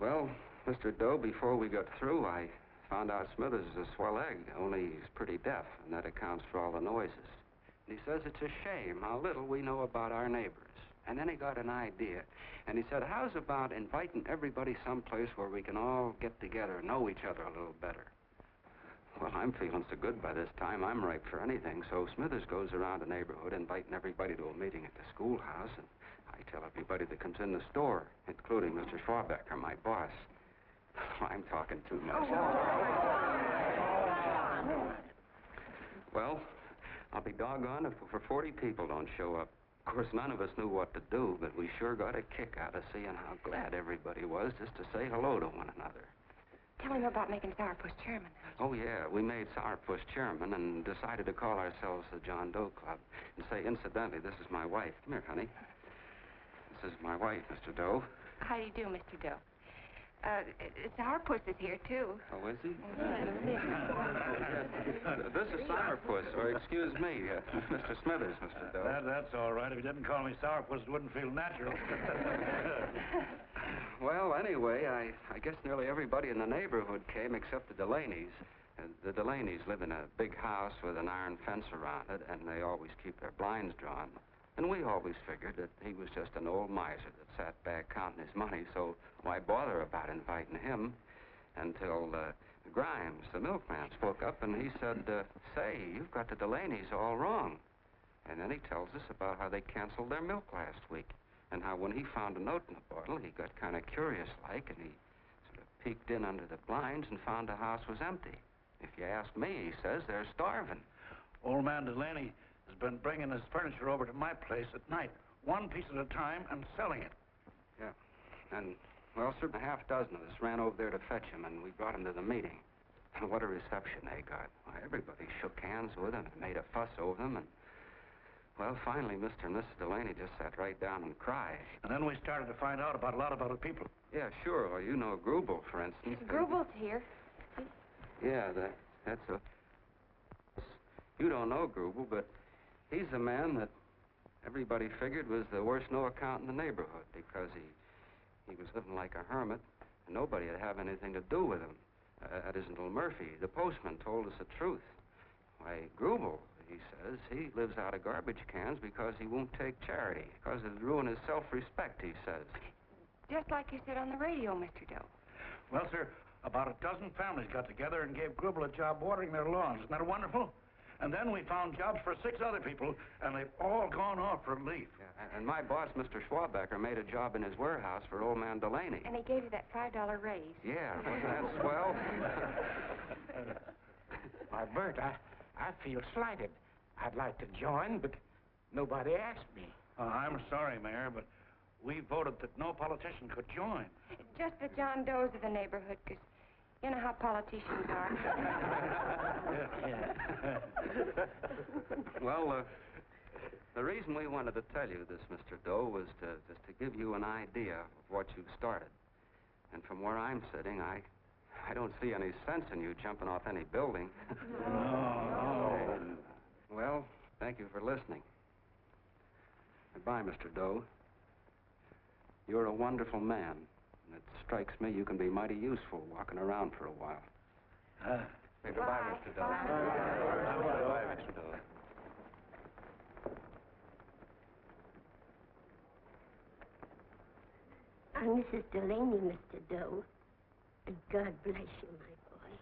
Well, Mr. Doe, before we got through, I found out Smithers is a swell egg, only he's pretty deaf, and that accounts for all the noises. And he says it's a shame how little we know about our neighbors. And then he got an idea, and he said, how's about inviting everybody someplace where we can all get together and know each other a little better? Well, I'm feeling so good by this time, I'm ripe for anything. So Smithers goes around the neighborhood inviting everybody to a meeting at the schoolhouse, and I tell everybody that comes in the store, including Mr. Schwabacker, my boss. I'm talking too much. Well, I'll be doggone if for 40 people don't show up. Of course, none of us knew what to do, but we sure got a kick out of seeing how glad everybody was just to say hello to one another. Tell him about making Sourpuss chairman. Oh, yeah, we made Sourpuss chairman and decided to call ourselves the John Doe Club. And say, incidentally, this is my wife. Come here, honey. This is my wife, Mr. Doe. How do you do, Mr. Doe? Sourpuss is here, too. Oh, is he? This is Sourpuss, or excuse me, Mr. Smithers, Mr. Doe. That's all right. If you didn't call me Sourpuss, it wouldn't feel natural. Well, anyway, I guess nearly everybody in the neighborhood came except the Delaney's. The Delaney's live in a big house with an iron fence around it, and they always keep their blinds drawn. And we always figured that he was just an old miser that sat back counting his money, so why bother about inviting him? Until Grimes, the milkman, spoke up, and he said, say, you've got the Delaney's all wrong. And then he tells us about how they canceled their milk last week, and how when he found a note in the bottle, he got kind of curious-like, and he sort of peeked in under the blinds and found the house was empty. If you ask me, he says, they're starving. Old man Delaney has been bringing his furniture over to my place at night, one piece at a time, and selling it. Yeah. And, well, sir, a half dozen of us ran over there to fetch him, and we brought him to the meeting. And what a reception they got. Why, everybody shook hands with him and made a fuss over them, and, well, finally, Mr. and Mrs. Delaney just sat right down and cried. And then we started to find out about a lot of other people. Yeah, sure. Well, you know Grubel, for instance. Grubel's here. Yeah, that's a... You don't know Grubel, but he's a man that everybody figured was the worst no-account in the neighborhood because he was living like a hermit, and nobody would have anything to do with him. That isn't Little Murphy. The postman told us the truth. Why, Grubel, he says, he lives out of garbage cans because he won't take charity, because it'd ruin his self-respect, he says. Just like you said on the radio, Mr. Doe. Well, sir, about a dozen families got together and gave Grubel a job watering their lawns. Isn't that wonderful? And then we found jobs for 6 other people, and they've all gone off for leave. Yeah, and my boss, Mr. Schwabecker, made a job in his warehouse for old man Delaney. And he gave you that $5 raise. Yeah, that's swell. Why, Bert, I feel slighted. I'd like to join, but nobody asked me. I'm sorry, Mayor, but we voted that no politician could join. Just the John Does of the neighborhood, because you know how politicians are. Well, the reason we wanted to tell you this, Mr. Doe, was to give you an idea of what you've started. And from where I'm sitting, I don't see any sense in you jumping off any building. No. Well, thank you for listening. Goodbye, Mr. Doe. You're a wonderful man. And it strikes me you can be mighty useful walking around for a while. Goodbye, Mr. Doe. Goodbye, Mr. Doe. I'm Mrs. Delaney, Mr. Doe. And God bless you, my boy.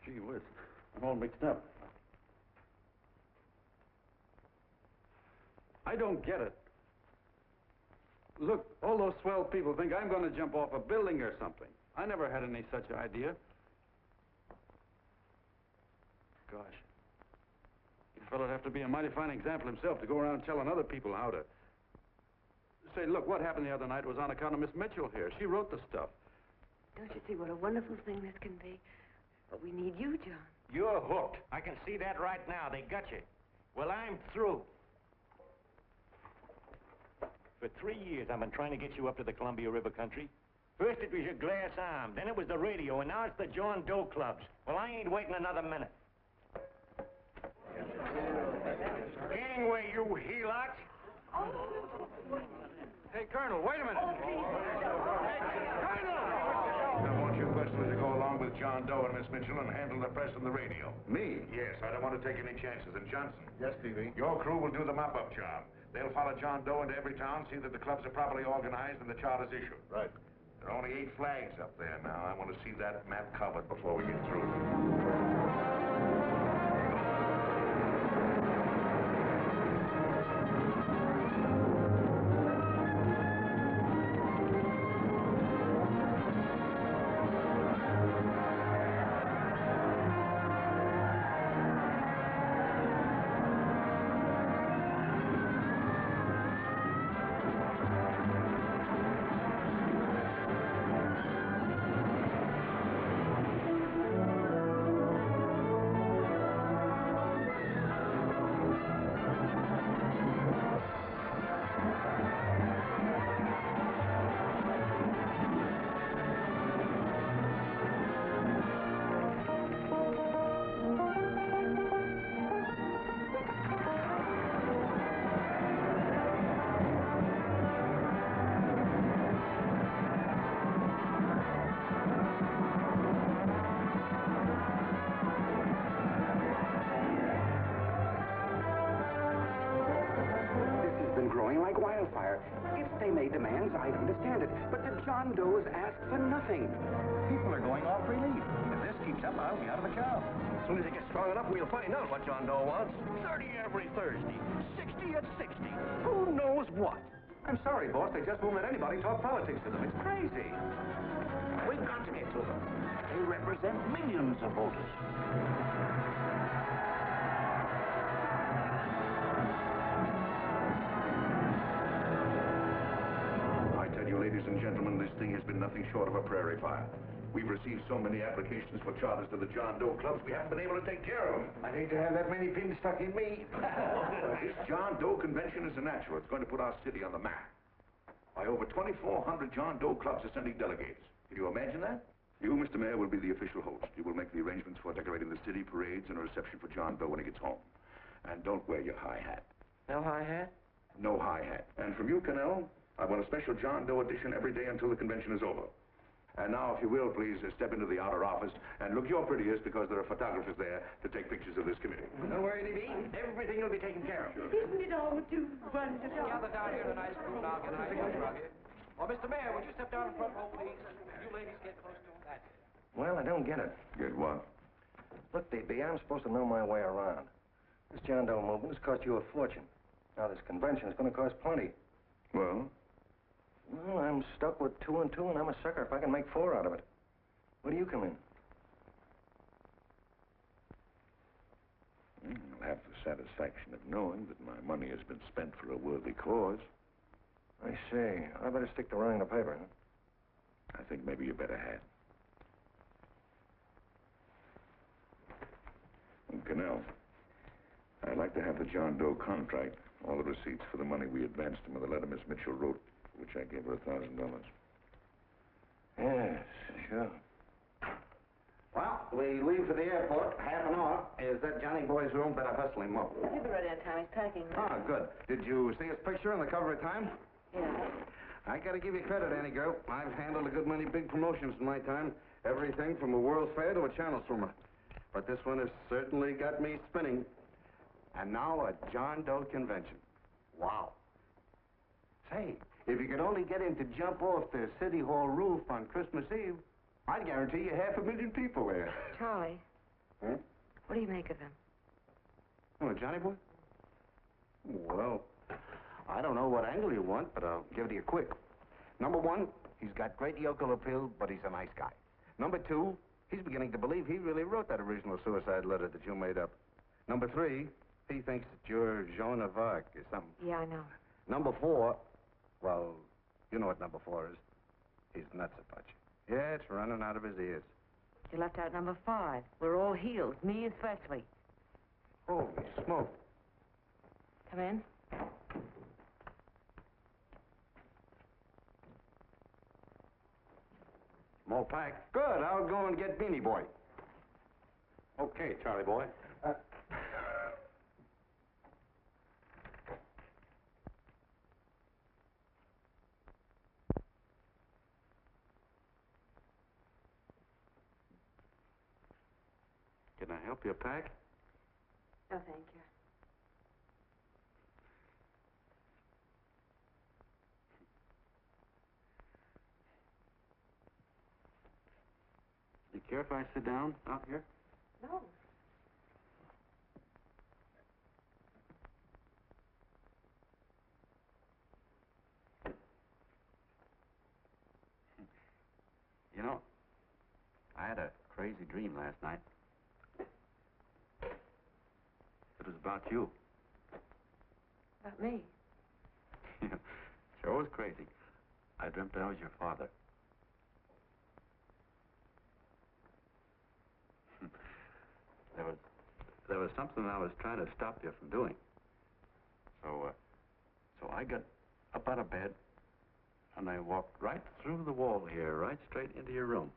Gee whiz, I'm all mixed up. I don't get it. Look, all those swell people think I'm going to jump off a building or something. I never had any such idea. Gosh. A fellow'd have to be a mighty fine example himself to go around telling other people how to... Say, look, what happened the other night was on account of Miss Mitchell here. She wrote the stuff. Don't you see what a wonderful thing this can be? But we need you, John. You're hooked. I can see that right now. They got you. Well, I'm through. For 3 years, I've been trying to get you up to the Columbia River country. First it was your glass arm, then it was the radio, and now it's the John Doe clubs. Well, I ain't waiting another minute. Gangway, you helots! Hey, Colonel, wait a minute. Colonel! I want you personally to go along with John Doe and Miss Mitchell and handle the press and the radio. Me? Yes, I don't want to take any chances. And Johnson? Yes, P.V. Your crew will do the mop-up job. They'll follow John Doe into every town, see that the clubs are properly organized and the charter's issued. Right. There are only 8 flags up there now. I want to see that map covered before we get through. are. If they made demands, I'd understand it. But the John Does ask for nothing. People are going off relief. If this keeps up, I'll be out of a job. As soon as it gets strong enough, we'll find out what John Doe wants. 30 every Thursday. 60 at 60. Who knows what? I'm sorry, boss. They just won't let anybody talk politics to them. It's crazy. We've got to get to them. They represent millions of voters. I tell you, ladies and gentlemen, this thing has been nothing short of a prairie fire. We've received so many applications for charters to the John Doe clubs, we haven't been able to take care of them. I'd hate to have that many pins stuck in me. This John Doe convention is a natural. It's going to put our city on the map. By over 2,400 John Doe clubs are sending delegates. Can you imagine that? You, Mr. Mayor, will be the official host. You will make the arrangements for decorating the city, parades, and a reception for John Doe when he gets home. And don't wear your high hat. No high hat? No high hat. And from you, Cannell, I want a special John Doe edition every day until the convention is over. And now, if you will, please step into the outer office and look your prettiest because there are photographers there to take pictures of this committee. Don't worry, D.B. Everything will be taken care of. Isn't it all too wonderful? Gather down here in a nice group and I'll get an idea of it. Well, Mr. Mayor, would you step down in front row, please? You ladies get close to him. That's it. Well, I don't get it. Get what? Look, D.B., I'm supposed to know my way around. This John Doe movement has cost you a fortune. Now, this convention is going to cost plenty. Well? Well, I'm stuck with 2 and 2, and I'm a sucker if I can make 4 out of it. Where do you come in? I'll have the satisfaction of knowing that my money has been spent for a worthy cause. I see. I better stick to running the paper, huh? I think maybe you better have. And Cannell, I'd like to have the John Doe contract, all the receipts for the money we advanced him with the letter Miss Mitchell wrote, which I gave her $1,000. Yes, sure. Well, we leave for the airport. Half an hour. Is that Johnny boy's room? Better hustle him up. He'll be ready on time. He's packing. Ah, good. Did you see his picture on the cover of Time? Yeah. I gotta give you credit, Annie girl. I've handled a good many big promotions in my time. Everything from a World's Fair to a channel swimmer. But this one has certainly got me spinning. And now a John Doe convention. Wow. Say, if you could only get him to jump off the City Hall roof on Christmas Eve, I'd guarantee you 500,000 people there. Charlie, Huh? what do you make of him? Oh, Johnny boy? Well, I don't know what angle you want, but I'll give it to you quick. Number 1, he's got great yokel appeal, but he's a nice guy. Number 2, he's beginning to believe he really wrote that original suicide letter that you made up. Number 3, he thinks that you're Joan of Arc or something. Yeah, I know. Number 4, well, you know what number 4 is. He's nuts about you. Yeah, it's running out of his ears. You left out number 5. We're all healed, me especially. Holy smoke. Come in. More pack. Good. I'll go and get Beanie Boy. Okay, Charlie boy. Can I help you pack? No, thank you. Do you care if I sit down out here? No. You know, I had a crazy dream last night. It was about you. About me? Sure was crazy. I dreamt I was your father. There was something I was trying to stop you from doing. So I got up out of bed, and I walked right through the wall here, right straight into your room.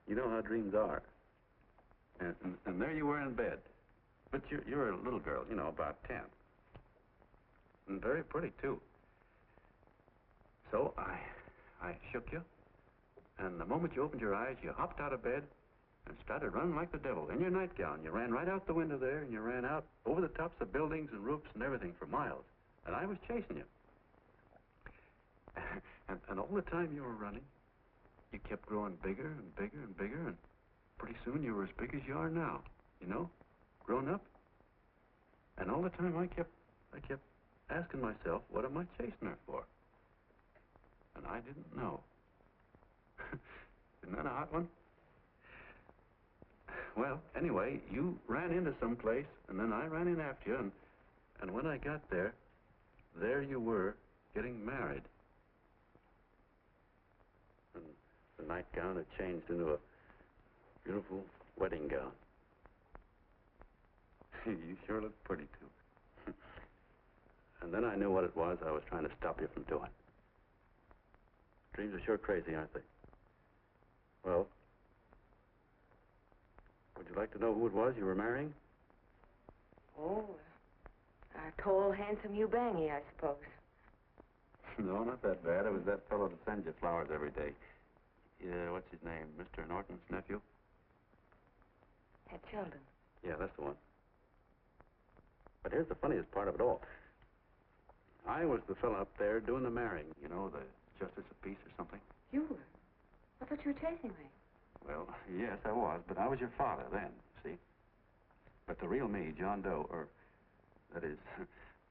You know how dreams are. And there you were in bed. But you're a little girl, you know, about 10. And very pretty, too. So I shook you, and the moment you opened your eyes, you hopped out of bed and started running like the devil in your nightgown. You ran right out the window there, and you ran out over the tops of buildings and roofs and everything for miles. And I was chasing you. And all the time you were running, you kept growing bigger and bigger and bigger, and pretty soon you were as big as you are now, you know, grown up. And all the time I kept asking myself, what am I chasing her for? And I didn't know. Isn't that a hot one? Well, anyway, you ran into some place, and then I ran in after you, and when I got there you were getting married. And the nightgown had changed into a beautiful wedding gown. You sure look pretty, too. And then I knew what it was I was trying to stop you from doing. Dreams are sure crazy, aren't they? Well, would you like to know who it was you were marrying? Oh, a tall, handsome Ubangi, I suppose. No, not that bad. It was that fellow that sends you flowers every day. What's his name? Mr. Norton's nephew? At Sheldon. Yeah, that's the one. But here's the funniest part of it all. I was the fellow up there doing the marrying, you know, the justice of peace or something. You were? I thought you were chasing me. Well, yes, I was, but I was your father then, see? But the real me, John Doe, or that is,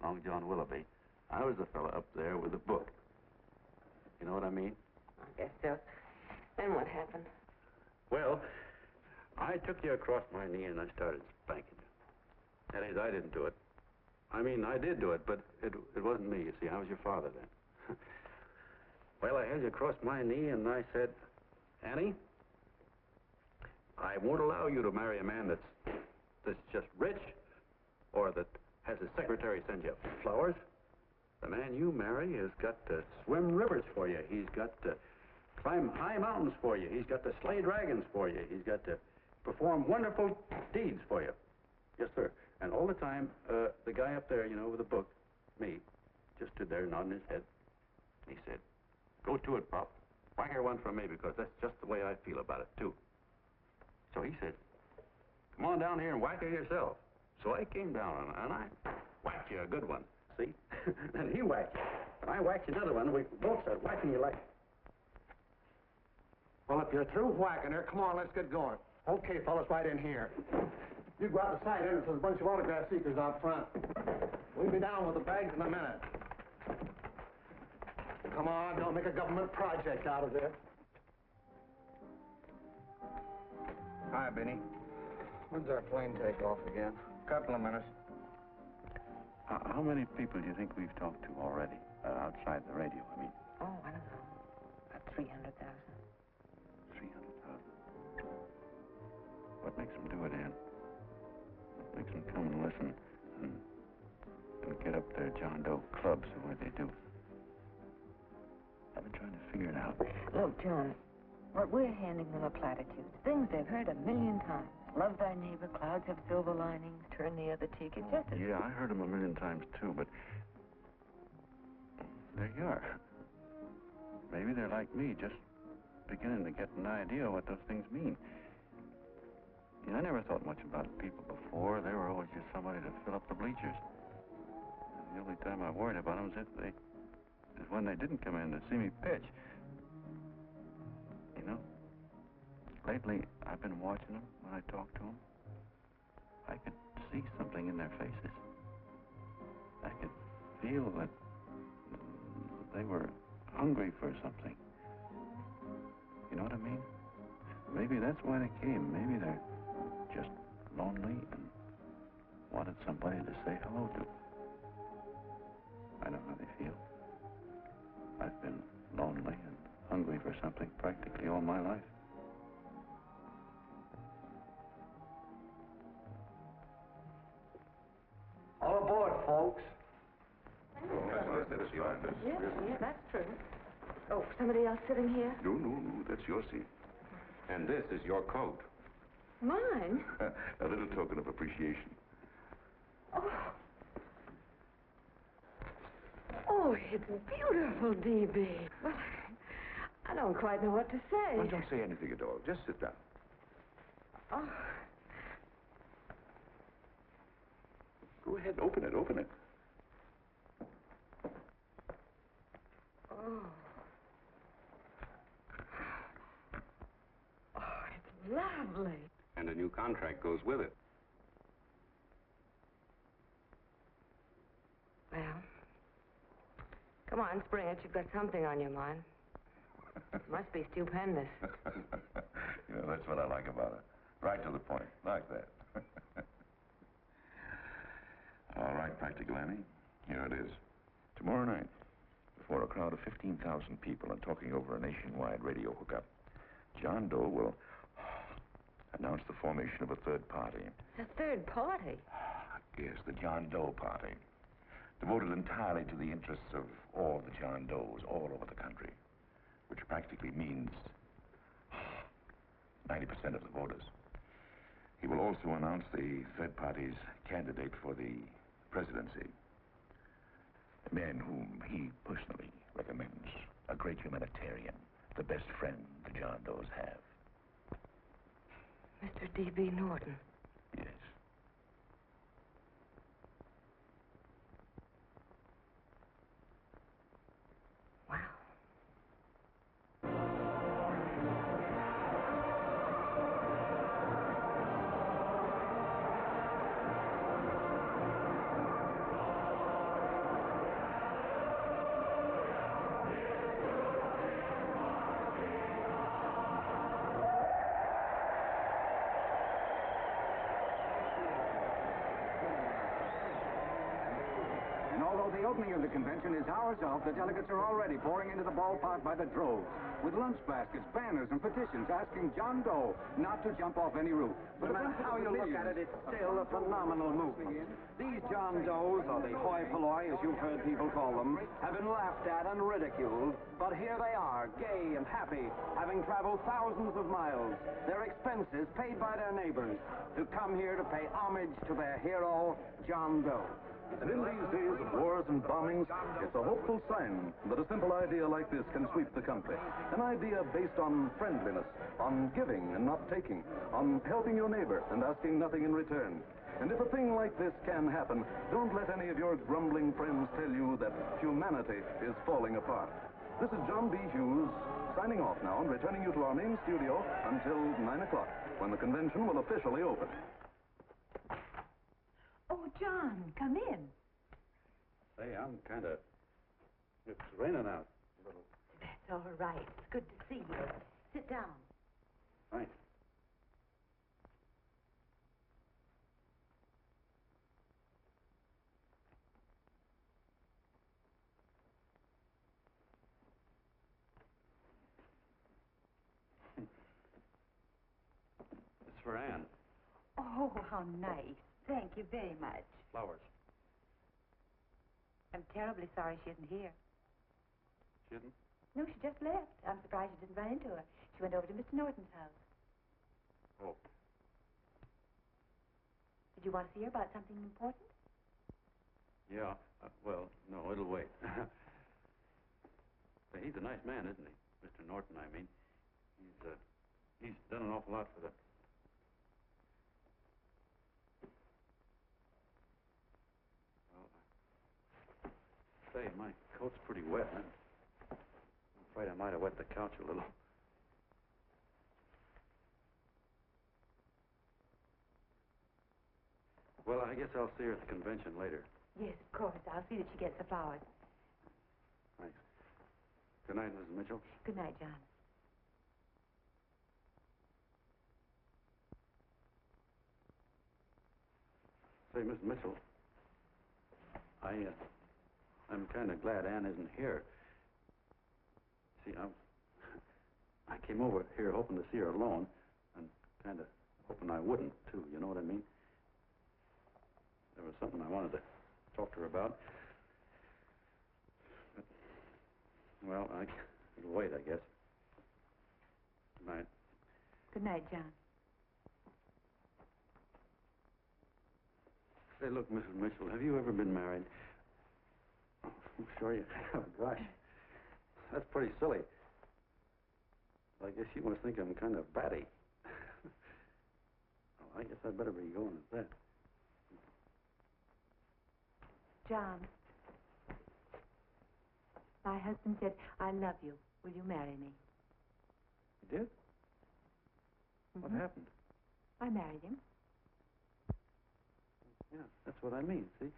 Long John Willoughby, I was the fellow up there with the book. You know what I mean? I guess so. Then what happened? Well, I took you across my knee and I started spanking you. That is, I didn't do it. I mean, I did do it, but it wasn't me, you see. I was your father then. Well, I held you across my knee and I said, Annie, I won't allow you to marry a man that's just rich or that has his secretary send you flowers. The man you marry has got to swim rivers for you. He's got to climb high mountains for you. He's got to slay dragons for you. He's got to perform wonderful deeds for you. Yes, sir. And all the time, the guy up there, you know, with the book, me, just stood there nodding his head. He said, go to it, Pop. Whack her one from me, because that's just the way I feel about it, too. So he said, come on down here and whack her yourself. So I came down, and I whacked you a good one, see? And he whacked you. And I whacked you another one, and we both started whacking you like... Well, if you're through whacking her, come on, let's get going. Okay, fellas, right in here. You go out the side entrance, there's a bunch of autograph seekers out front. We'll be down with the bags in a minute. Come on, don't make a government project out of it. Hi, Benny. When's our plane take off again? Couple of minutes. How many people do you think we've talked to already, outside the radio, I mean? Oh, I don't know. About 300,000. 300,000. What makes them do it, Ann? What makes them come and listen and get up their John Doe clubs the way they do? I've been trying to figure it out. Look, John, what we're handing them are platitudes. Things they've heard a million times. Love thy neighbor, clouds have silver linings, turn the other cheek. It's just as... Yeah, I heard them a million times, too, but... there you are. Maybe they're like me, just beginning to get an idea of what those things mean. You know, I never thought much about people before. They were always just somebody to fill up the bleachers. The only time I worried about them is when they didn't come in to see me pitch. You know, lately I've been watching them when I talk to them. I could see something in their faces. I could feel that they were hungry for something. You know what I mean? Maybe that's why they came. Maybe they're just lonely and wanted somebody to say hello to. I know how they feel. I've been lonely and hungry for something practically all my life. All aboard, folks. Yeah, that's true. Oh, somebody else sitting here? No, that's your seat. And this is your coat. Mine? A little token of appreciation. Oh, it's beautiful, D.B. Well, I don't quite know what to say. Well, don't say anything at all. Just sit down. Oh. Go ahead, open it. Oh. lovely. And a new contract goes with it. Well, come on, Springer. You've got something on your mind. It must be stupendous. You know, that's what I like about it. Right to the point. Like that. All right, Practical Annie. Here it is. Tomorrow night, before a crowd of 15,000 people and talking over a nationwide radio hookup, John Doe will announce the formation of a third party. A third party? Yes, the John Doe Party. Devoted entirely to the interests of all the John Does all over the country, which practically means 90% of the voters. He will also announce the third party's candidate for the presidency. A man whom he personally recommends, a great humanitarian, the best friend the John Does have. Mr. D.B. Norton. Yes. Wow. And although the opening of the convention is hours off, the delegates are already pouring into the ballpark by the droves, with lunch baskets, banners, and petitions asking John Doe not to jump off any roof. No matter how you look at it, it's still a phenomenal movement. These John Does, or the hoi polloi, as you've heard people call them, have been laughed at and ridiculed, but here they are, gay and happy, having traveled thousands of miles, their expenses paid by their neighbors, to come here to pay homage to their hero, John Doe. And in these days of wars and bombings, it's a hopeful sign that a simple idea like this can sweep the country. An idea based on friendliness, on giving and not taking, on helping your neighbor and asking nothing in return. And if a thing like this can happen, don't let any of your grumbling friends tell you that humanity is falling apart. This is John B. Hughes, signing off now and returning you to our main studio until 9 o'clock, when the convention will officially open. Oh, John, come in. Say, I'm kind of... It's raining out a little. That's all right. It's good to see you. Sit down. Thanks. It's for Anne. Oh, how nice. Thank you very much. Flowers. I'm terribly sorry she isn't here. She isn't? No, she just left. I'm surprised you didn't run into her. She went over to Mr. Norton's house. Oh. Did you want to see her about something important? Yeah. Well, no, it'll wait. Say, he's a nice man, isn't he? Mr. Norton, I mean. He's done an awful lot for the... Say, my coat's pretty wet. I'm afraid I might have wet the couch a little. Well, I guess I'll see her at the convention later. Yes, of course. I'll see that she gets the flowers. Thanks. Good night, Mrs. Mitchell. Good night, John. Say, Miss Mitchell, I'm kind of glad Anne isn't here. See, I came over here hoping to see her alone, and kind of hoping I wouldn't, too, you know what I mean? There was something I wanted to talk to her about. But, well, it'll wait, I guess. Good night. Good night, John. Say, look, Mrs. Mitchell, have you ever been married? Oh, I'm sure you have. Gosh, that's pretty silly. I guess you must think I'm kind of batty. Well, I guess I'd better be going at that. John, my husband said, I love you. Will you marry me? You did? What happened? I married him. Yeah, that's what I mean, see?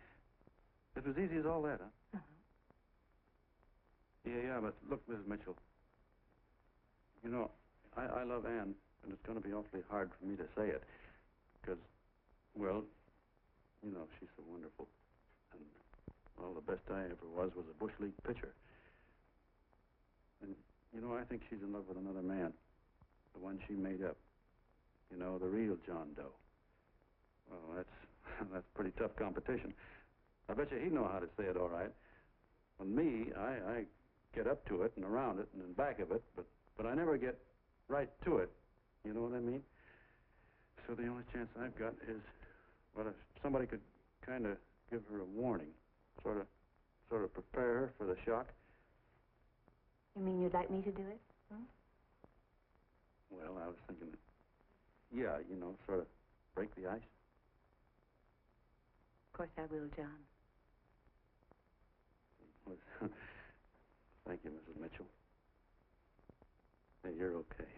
It was easy as all that, huh? Yeah, but look, Mrs. Mitchell. You know, I love Ann, and it's going to be awfully hard for me to say it. Because, well, you know, she's so wonderful. And, well, the best I ever was a Bush League pitcher. And, you know, I think she's in love with another man. The one she made up. You know, the real John Doe. Well, that's pretty tough competition. I bet you he'd know how to say it all right. With me, I get up to it and around it and in back of it, but I never get right to it. You know what I mean? So the only chance I've got is, well, if somebody could kind of give her a warning, sort of prepare her for the shock. You mean you'd like me to do it? Hmm? Well, I was thinking that, yeah, you know, sort of break the ice. Of course I will, John. Thank you, Mrs. Mitchell. Hey, you're okay.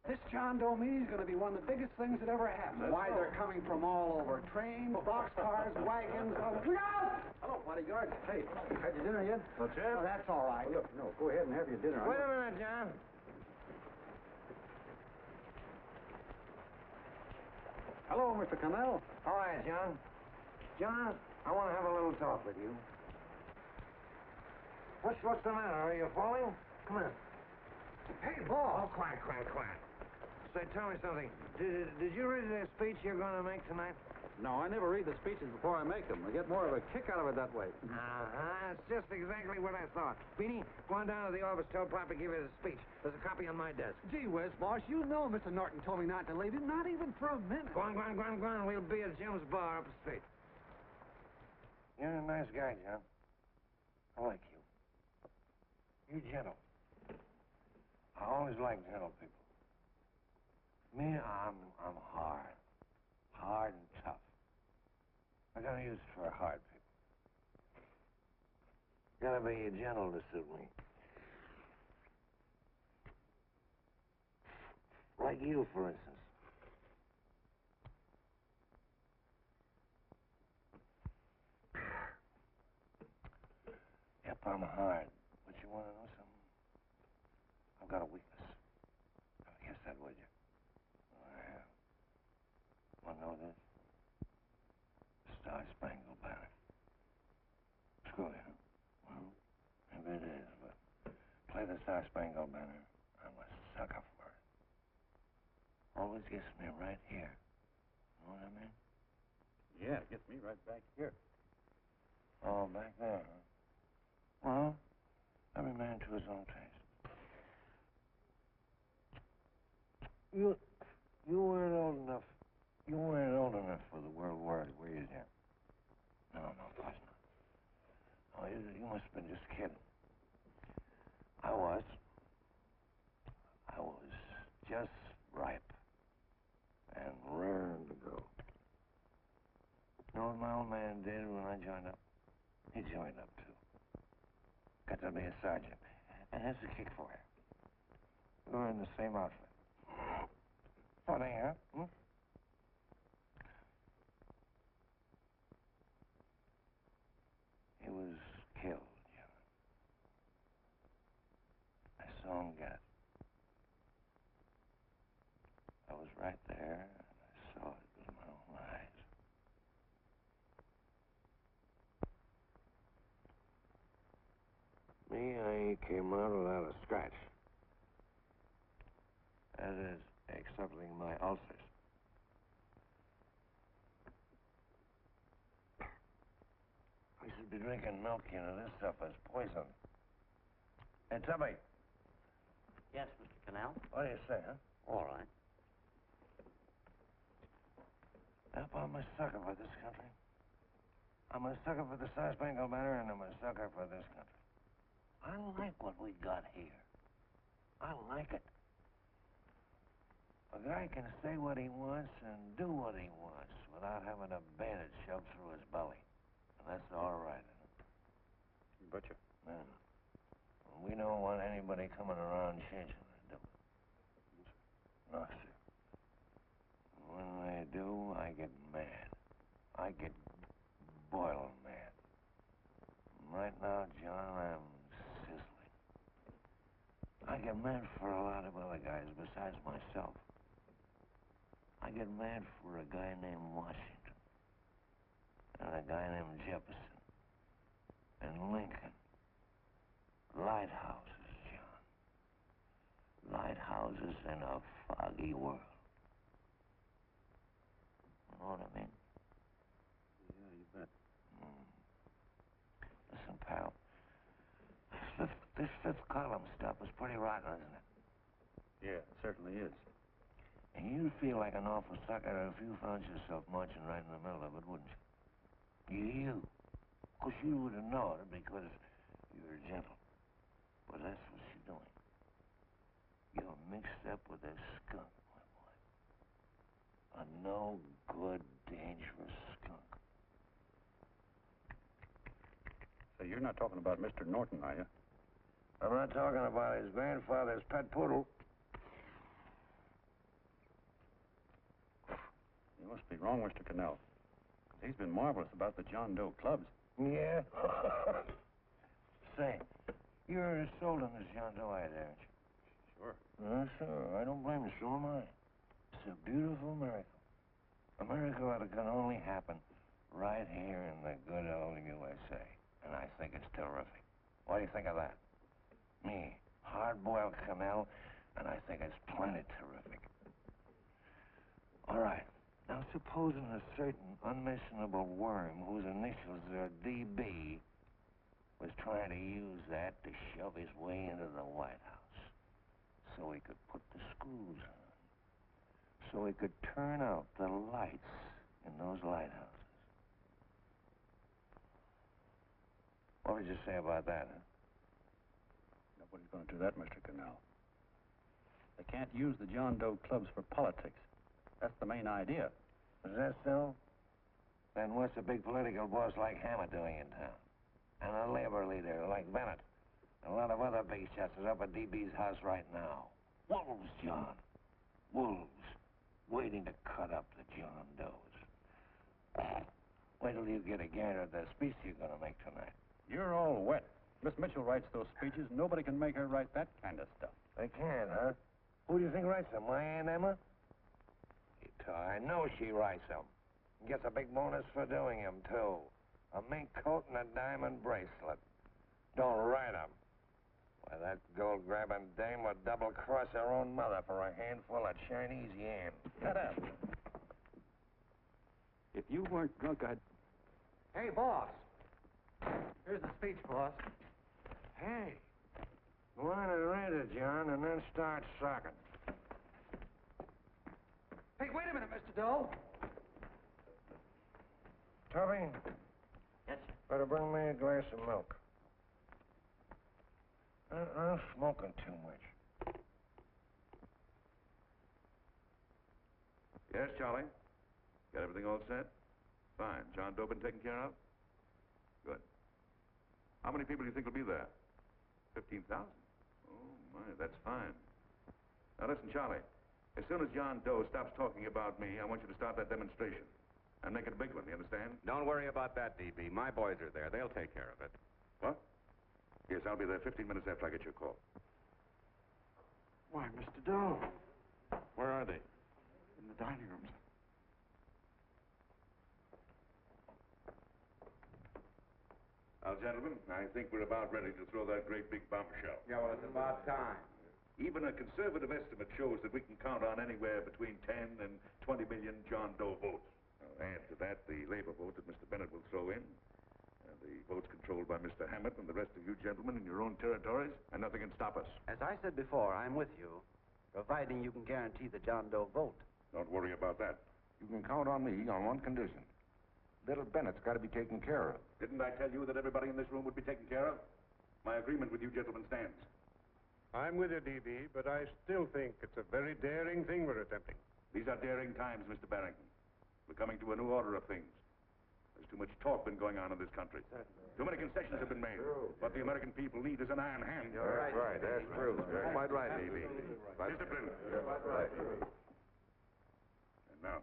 This John Doe meeting is going to be one of the biggest things that ever happened. Why, they're coming from all over. Trains, boxcars, wagons. Look out! Hello, bodyguard. Hey, had your dinner yet? What's that? Oh, that's all right. Well, look, no, go ahead and have your dinner. Wait a minute, John. Hello, Mr. Connell. All right, John. John, I want to have a little talk with you. What's the matter? Are you falling? Come on. Hey, Ball. Oh, quiet. Say, tell me something. Did you read the speech you're going to make tonight? No, I never read the speeches before I make them. I get more of a kick out of it that way. That's just exactly what I thought. Beanie, go on down to the office, tell Pop to give you the speech. There's a copy on my desk. Gee whiz, boss, you know Mr. Norton told me not to leave him, not even for a minute. Go on. We'll be at Jim's bar up the street. You're a nice guy, John. I like you. You're gentle. I always like gentle people. Me, I'm hard. Hard and tough. I got use for hard people. Gotta be gentle to suit me. Like you, for instance. Yep, I'm hard. But you want to know something? I've got a weakness. Never guess that, would you? I have. Want to know this? Star-Spangled Banner. Screw you. Well, maybe it is, but play the Star-Spangled Banner. I'm a sucker for it. Always gets me right here. Know what I mean? Yeah, it gets me right back here. Oh, back there, huh? Well, every man to his own taste. You weren't old enough. You weren't old enough for the World War, were you, Jim? No, of course not. Oh, you must have been just kidding. I was just ripe and raring to go. You know what my old man did when I joined up? He joined up, too. Got to be a sergeant. And here's the kick for you. We were in the same outfit. Funny, huh? Hmm? He was killed, John. I saw him get it. I was right there, and I saw it with my own eyes. Me, I came out without a scratch. That is, excepting my ulcers. We should be drinking milk, you know. This stuff is poison. Hey, Tubby. Yes, Mr. Connell? What do you say, huh? All right. Yep, I'm a sucker for this country. I'm a sucker for the Star-Spangled Banner, and I'm a sucker for this country. I like what we got here. I like it. I guy can say what he wants and do what he wants without having a bayonet shoved through his belly. And that's all right. You betcha. Man, we don't want anybody coming around changing it, do we? No, sir. When they do, I get mad. I get boiling mad. Right now, John, I'm sizzling. I get mad for a lot of other guys besides myself. I get mad for a guy named Washington, and a guy named Jefferson, and Lincoln. Lighthouses, John. Lighthouses in a foggy world. You know what I mean? Yeah, you bet. Listen, pal. This fifth column stuff is pretty rotten, isn't it? Yeah, it certainly is. And you'd feel like an awful sucker if you found yourself marching right in the middle of it, wouldn't you? You. Of course, you wouldn't know it because you're gentle. But that's what you're doing. You're mixed up with a skunk, my boy. A no-good, dangerous skunk. So you're not talking about Mr. Norton, are you? I'm not talking about his grandfather's pet poodle. You must be wrong, Mr. Cannell. 'Cause he's been marvelous about the John Doe clubs. Yeah? Say, you're as sold on this John Doe idea, aren't you? Sure. Sure. I don't blame you. So am I. It's a beautiful miracle. A miracle that can only happen right here in the good old USA. And I think it's terrific. What do you think of that? Me, hard-boiled Cannell, and I think it's plenty terrific. All right. Now, supposing a certain unmentionable worm whose initials are DB was trying to use that to shove his way into the White House so he could put the screws on, so he could turn out the lights in those lighthouses. What would you say about that, huh? Nobody's going to do that, Mr. Cannell. They can't use the John Doe clubs for politics. That's the main idea. Is that so? Then what's a big political boss like Hammett doing in town? And a labor leader like Bennett? And a lot of other big shots is up at DB's house right now. Wolves, John. Wolves. Waiting to cut up the John Does. Wait till you get a gander at the speech you're going to make tonight. You're all wet. Miss Mitchell writes those speeches. Nobody can make her write that kind of stuff. They can't, huh? Who do you think writes them? My Aunt Emma? I know she writes them. Gets a big bonus for doing them, too. A mink coat and a diamond bracelet. Don't write them. Why, that gold-grabbing dame would double-cross her own mother for a handful of Chinese yams. Shut up. If you weren't drunk, I'd... Hey, boss. Here's the speech, boss. Hey, go on and read it, John, and then start sucking. Hey, wait a minute, Mr. Doe. Tubby? Yes, sir. Better bring me a glass of milk. I'm smoking too much. Yes, Charlie? Got everything all set? Fine. John Doe been taken care of? Good. How many people do you think will be there? 15,000? Oh, my, that's fine. Now, listen, Charlie. As soon as John Doe stops talking about me, I want you to start that demonstration. And make it a big one, you understand? Don't worry about that, DB. My boys are there. They'll take care of it. What? Yes, I'll be there 15 minutes after I get your call. Why, Mr. Doe. Where are they? In the dining room. Now, gentlemen, I think we're about ready to throw that great big bombshell. Yeah, well, it's about time. Even a conservative estimate shows that we can count on anywhere between 10 and 20 million John Doe votes. Now, add to that the labor vote that Mr. Bennett will throw in, and the votes controlled by Mr. Hammett and the rest of you gentlemen in your own territories, and nothing can stop us. As I said before, I'm with you, providing you can guarantee the John Doe vote. Don't worry about that. You can count on me on one condition. Little Bennett's got to be taken care of. Didn't I tell you that everybody in this room would be taken care of? My agreement with you gentlemen stands. I'm with you, D.B., but I still think it's a very daring thing we're attempting. These are daring times, Mr. Barrington. We're coming to a new order of things. There's too much talk been going on in this country. Too many concessions have been made. What the American people need is an iron hand. You're right. That's true. You're quite right, D.B. Discipline. Right. And now,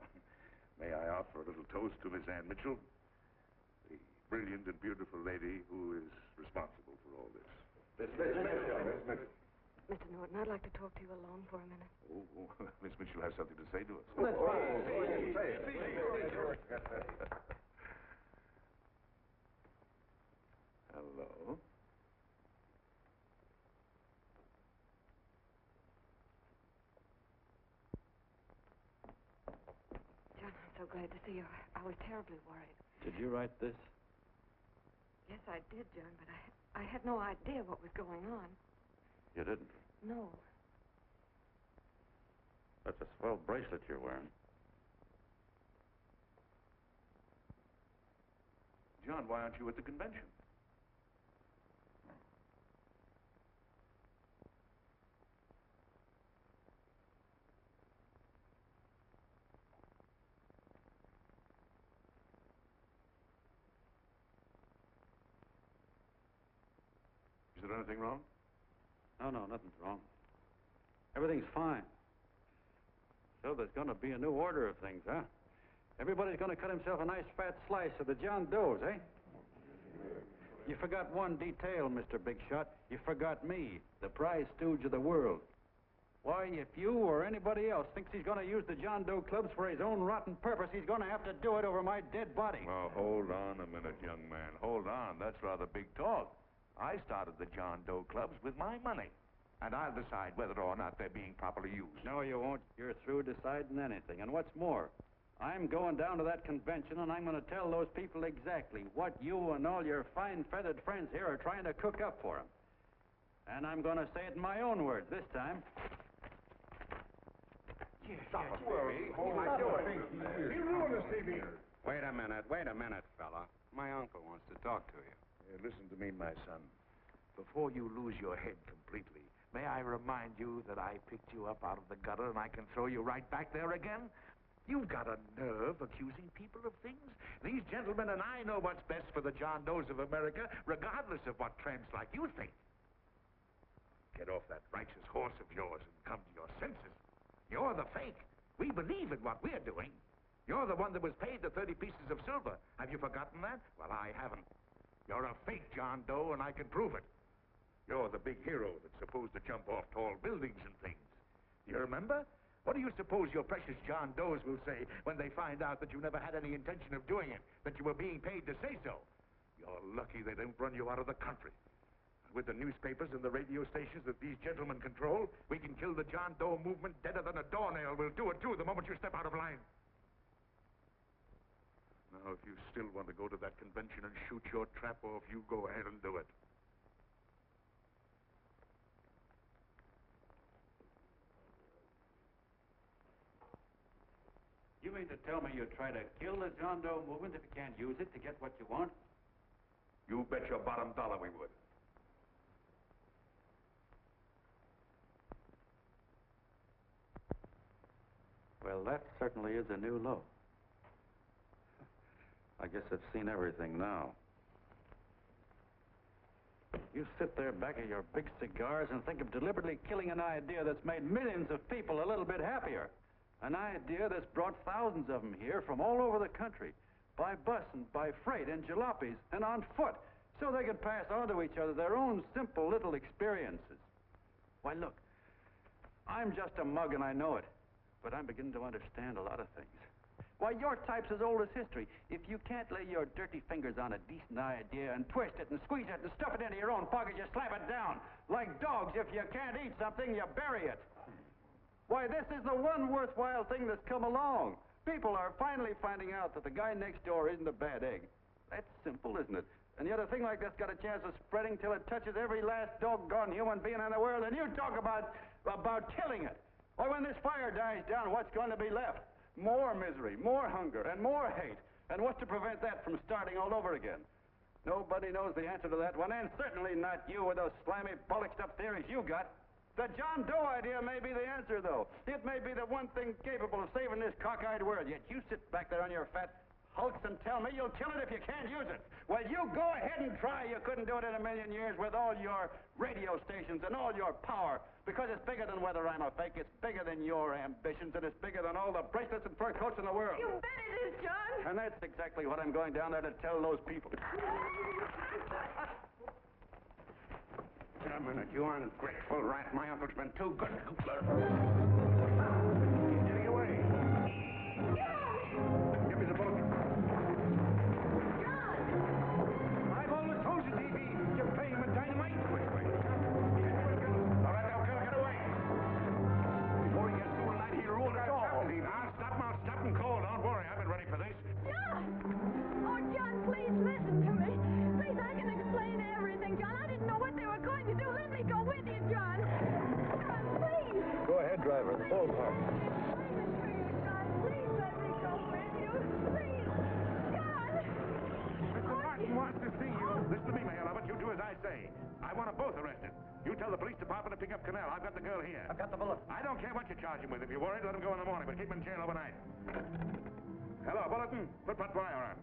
may I offer a little toast to Miss Ann Mitchell, the brilliant and beautiful lady who is responsible for all this. Miss Mitchell. Mr. Norton, I'd like to talk to you alone for a minute. Oh, Miss Mitchell has something to say to us. Hello? John, I'm so glad to see you. I was terribly worried. Did you write this? Yes, I did, John, but I had no idea what was going on. You didn't? No. That's a swell bracelet you're wearing. John, why aren't you at the convention? Is there anything wrong? No, nothing's wrong. Everything's fine. So there's going to be a new order of things, huh? Everybody's going to cut himself a nice fat slice of the John Does, eh? You forgot one detail, Mr. Big Shot. You forgot me, the prize stooge of the world. Why, if you or anybody else thinks he's going to use the John Doe clubs for his own rotten purpose, he's going to have to do it over my dead body. Well, hold on a minute, young man. Hold on. That's rather big talk. I started the John Doe clubs with my money. And I'll decide whether or not they're being properly used. No, you won't. You're through deciding anything. And what's more, I'm going down to that convention, and I'm going to tell those people exactly what you and all your fine feathered friends here are trying to cook up for them. And I'm going to say it in my own words this time. Stop it, baby. Hold my door. You ruined us, D.B. Wait a minute, fella. My uncle wants to talk to you. Listen to me, my son. Before you lose your head completely, may I remind you that I picked you up out of the gutter and I can throw you right back there again? You've got a nerve accusing people of things. These gentlemen and I know what's best for the John Does of America, regardless of what tramps like you think. Get off that righteous horse of yours and come to your senses. You're the fake. We believe in what we're doing. You're the one that was paid the 30 pieces of silver. Have you forgotten that? Well, I haven't. You're a fake John Doe, and I can prove it. You're the big hero that's supposed to jump off tall buildings and things. Do you remember? What do you suppose your precious John Does will say when they find out that you never had any intention of doing it, that you were being paid to say so? You're lucky they don't run you out of the country. With the newspapers and the radio stations that these gentlemen control, we can kill the John Doe movement deader than a doornail. We'll do it, too, the moment you step out of line. Now, if you still want to go to that convention and shoot your trap off, you go ahead and do it. You mean to tell me you'd try to kill the John Doe movement if you can't use it to get what you want? You bet your bottom dollar we would. Well, that certainly is a new low. I guess I've seen everything now. You sit there back of your big cigars and think of deliberately killing an idea that's made millions of people a little bit happier. An idea that's brought thousands of them here from all over the country, by bus and by freight and jalopies and on foot, so they could pass on to each other their own simple little experiences. Why, look, I'm just a mug and I know it, but I'm beginning to understand a lot of things. Why, your type's as old as history. If you can't lay your dirty fingers on a decent idea and twist it and squeeze it and stuff it into your own pocket, you slap it down. Like dogs, if you can't eat something, you bury it. Why, this is the one worthwhile thing that's come along. People are finally finding out that the guy next door isn't a bad egg. That's simple, isn't it? And yet a thing like this got a chance of spreading till it touches every last doggone human being in the world, and you talk about killing it. Why, when this fire dies down, what's going to be left? More misery, more hunger, and more hate. And what's to prevent that from starting all over again? Nobody knows the answer to that one, and certainly not you with those slimy, bollocked-up theories you got. The John Doe idea may be the answer, though. It may be the one thing capable of saving this cockeyed world. Yet you sit back there on your fat hulks and tell me you'll kill it if you can't use it. Well, you go ahead and try. You couldn't do it in a million years with all your radio stations and all your power. Because it's bigger than whether I'm a fake. It's bigger than your ambitions, and it's bigger than all the bracelets and fur coats in the world. You bet it is, John. And that's exactly what I'm going down there to tell those people. A minute, you ungrateful rat. My uncle's been too good. He's getting away. Give me the bullet. John! I've always told you, D.B. You're playing with dynamite. Wait. All right, now, get away. Before he gets through tonight, he'll rule us all. I'll stop him cold. Don't worry. I've been ready for this. John! Oh, John, please listen to me. Please, I can explain everything, John. I didn't know what they were going to do. Let me go with you, John. John, please. Go ahead, driver. Full park. Please let me go with you. Please. John! Mr. Martin wants to see you. Listen to me, Mayor Lovett. You do as I say. I want them both arrested. You tell the police department to pick up Canal. I've got the girl here. I've got the bullet. I don't care what you charge him with. If you're worried, let him go in the morning, but keep him in jail overnight. Hello, Bulletin. Put Wire on.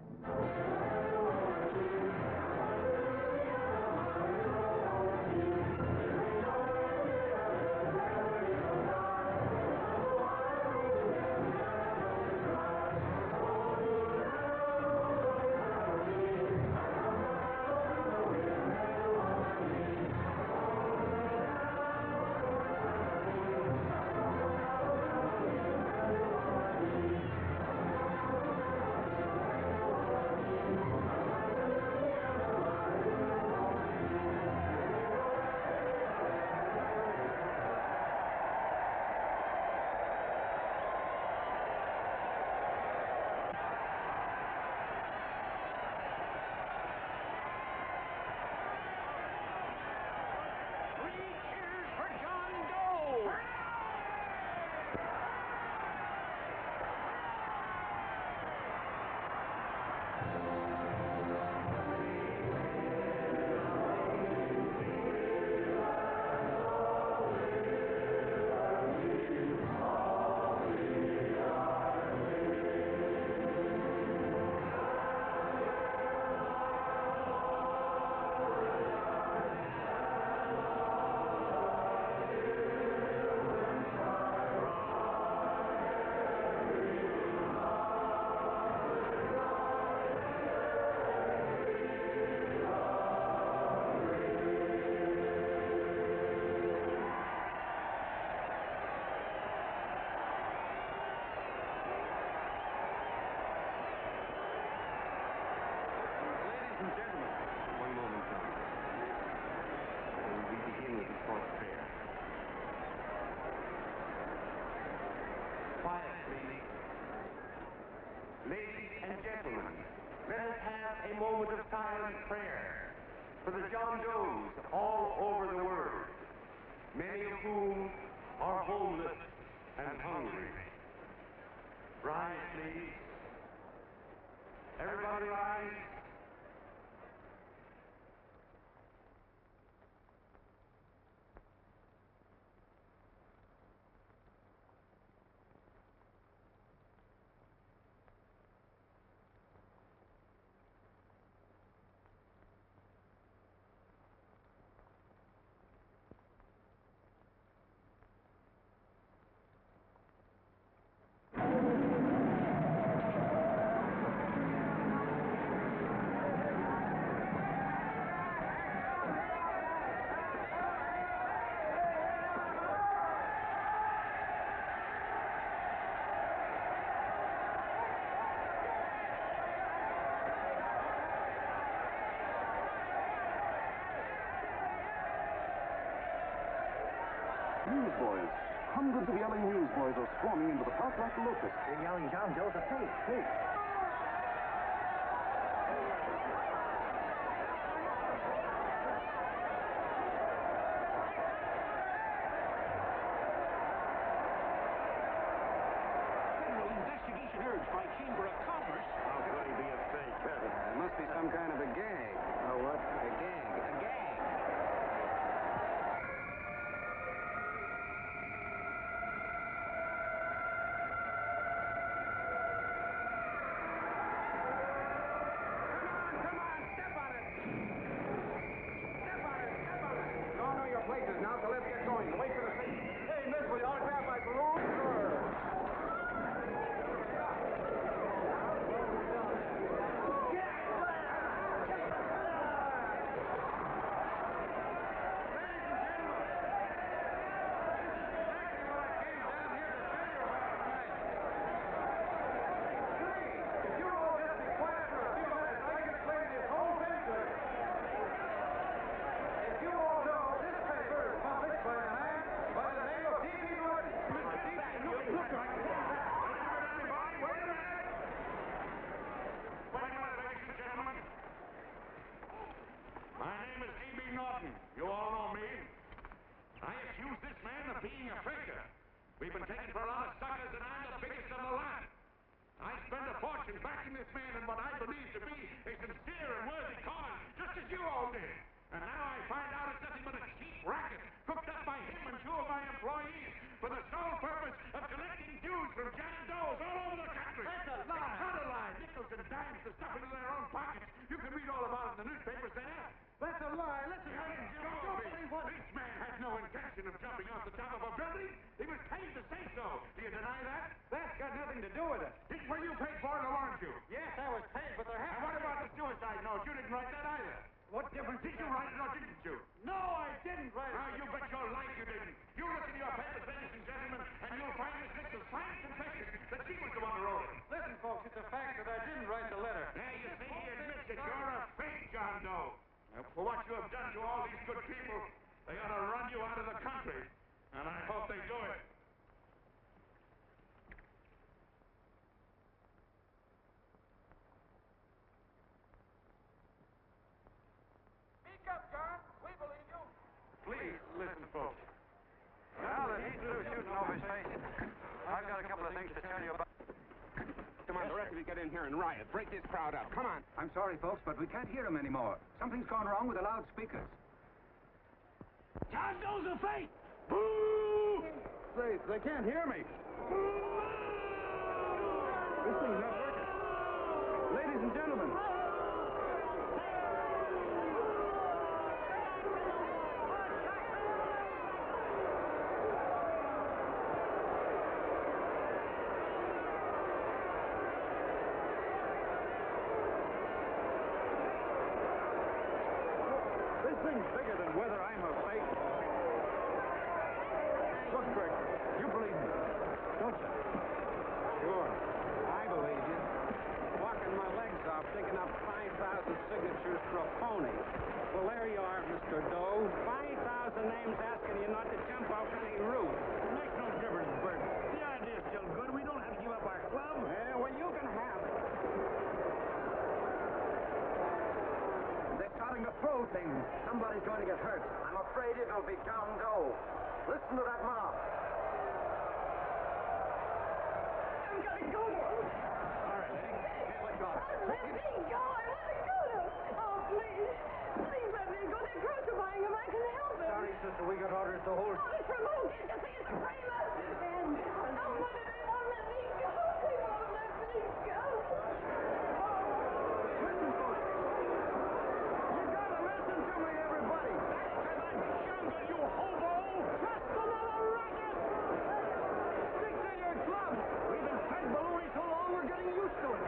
Ladies and gentlemen, let us have a moment of silent prayer for the John Does all over the world, many of whom are homeless and hungry. Rise, please. Everybody rise. Newsboys. Hundreds of yelling newsboys are swarming into the park like locusts. They're yelling John Doe's a fake. Federal investigation urged by Chamber of Commerce. How could he be a fake? It must be some kind of a gag. A what? A gag. A gag. lot of suckers, and I'm the biggest of the lot. I spend a fortune backing this man in what I believe to be a sincere and worthy cause, just as you all did. And now I find out it's nothing but a cheap racket cooked up by him and two of my employees for the sole purpose of collecting dues from John Does all over the country. That's a lie. It's not a lie. Nickels and dimes to stuff into their own pockets. You can read all about it in the newspapers there. That's a lie. Listen to him, Jim. Don't believe what... This man had no intention of jumping off the top of a building. He was paid to say so. Do you deny that? That's got nothing to do with it. Well, you paid for it, or weren't you? Yes, I was paid, but there has... And what about the suicide note? You didn't write that either. What difference Did you write it or didn't you? No, I didn't write it. Now, you bet your life you didn't. You look in your papers, ladies and gentlemen, and you'll find Miss Mitchell's fine confession that she was the one who wrote it. Listen, folks, it's a fact that I didn't write the letter. There, you see, he admits that you're a fake John Doe. Now, for what you have done to all these good people, they ought to run you out of the country. And I hope they do it. Speak up, John. We believe you. Please, listen, folks. Now that he's through shooting over his face, I've got a couple of things to tell you about. Come on, the rest of you get in here and riot. Break this crowd up. Come on. I'm sorry, folks, but we can't hear them anymore. Something's gone wrong with the loudspeakers. John Doe's a fake. Boo! They can't hear me. This thing's not working. Ladies and gentlemen. This thing's bigger than whether I'm a fake. Look, Bert, you believe me, don't you? Sure. I believe you. Walking my legs off, digging up 5,000 signatures for a phony. Well, there you are, Mr. Doe. 5,000 names asking you not to jump off any roof. It makes no difference, Bert. The idea's still good. We don't have to give up our club. Yeah, well, you can have it. They're starting to throw things. Somebody's going to get hurt. I'm afraid it'll be John Doe. Listen to that mob. I'm gonna go. All right, lady. Can't let go. Let me go. I want to go. Oh, please. Please let me go. They're crucifying him. I can help him. Sorry, sister, we got orders to hold. Orders from who? You think it's a framer? And oh, what do they won't let me go? They won't let me go. Listen, folks. You gotta listen to me, everybody. Jungle, you hobo! Just another racket. Stick to your club. We've been fed baloney so long, we're getting used to it.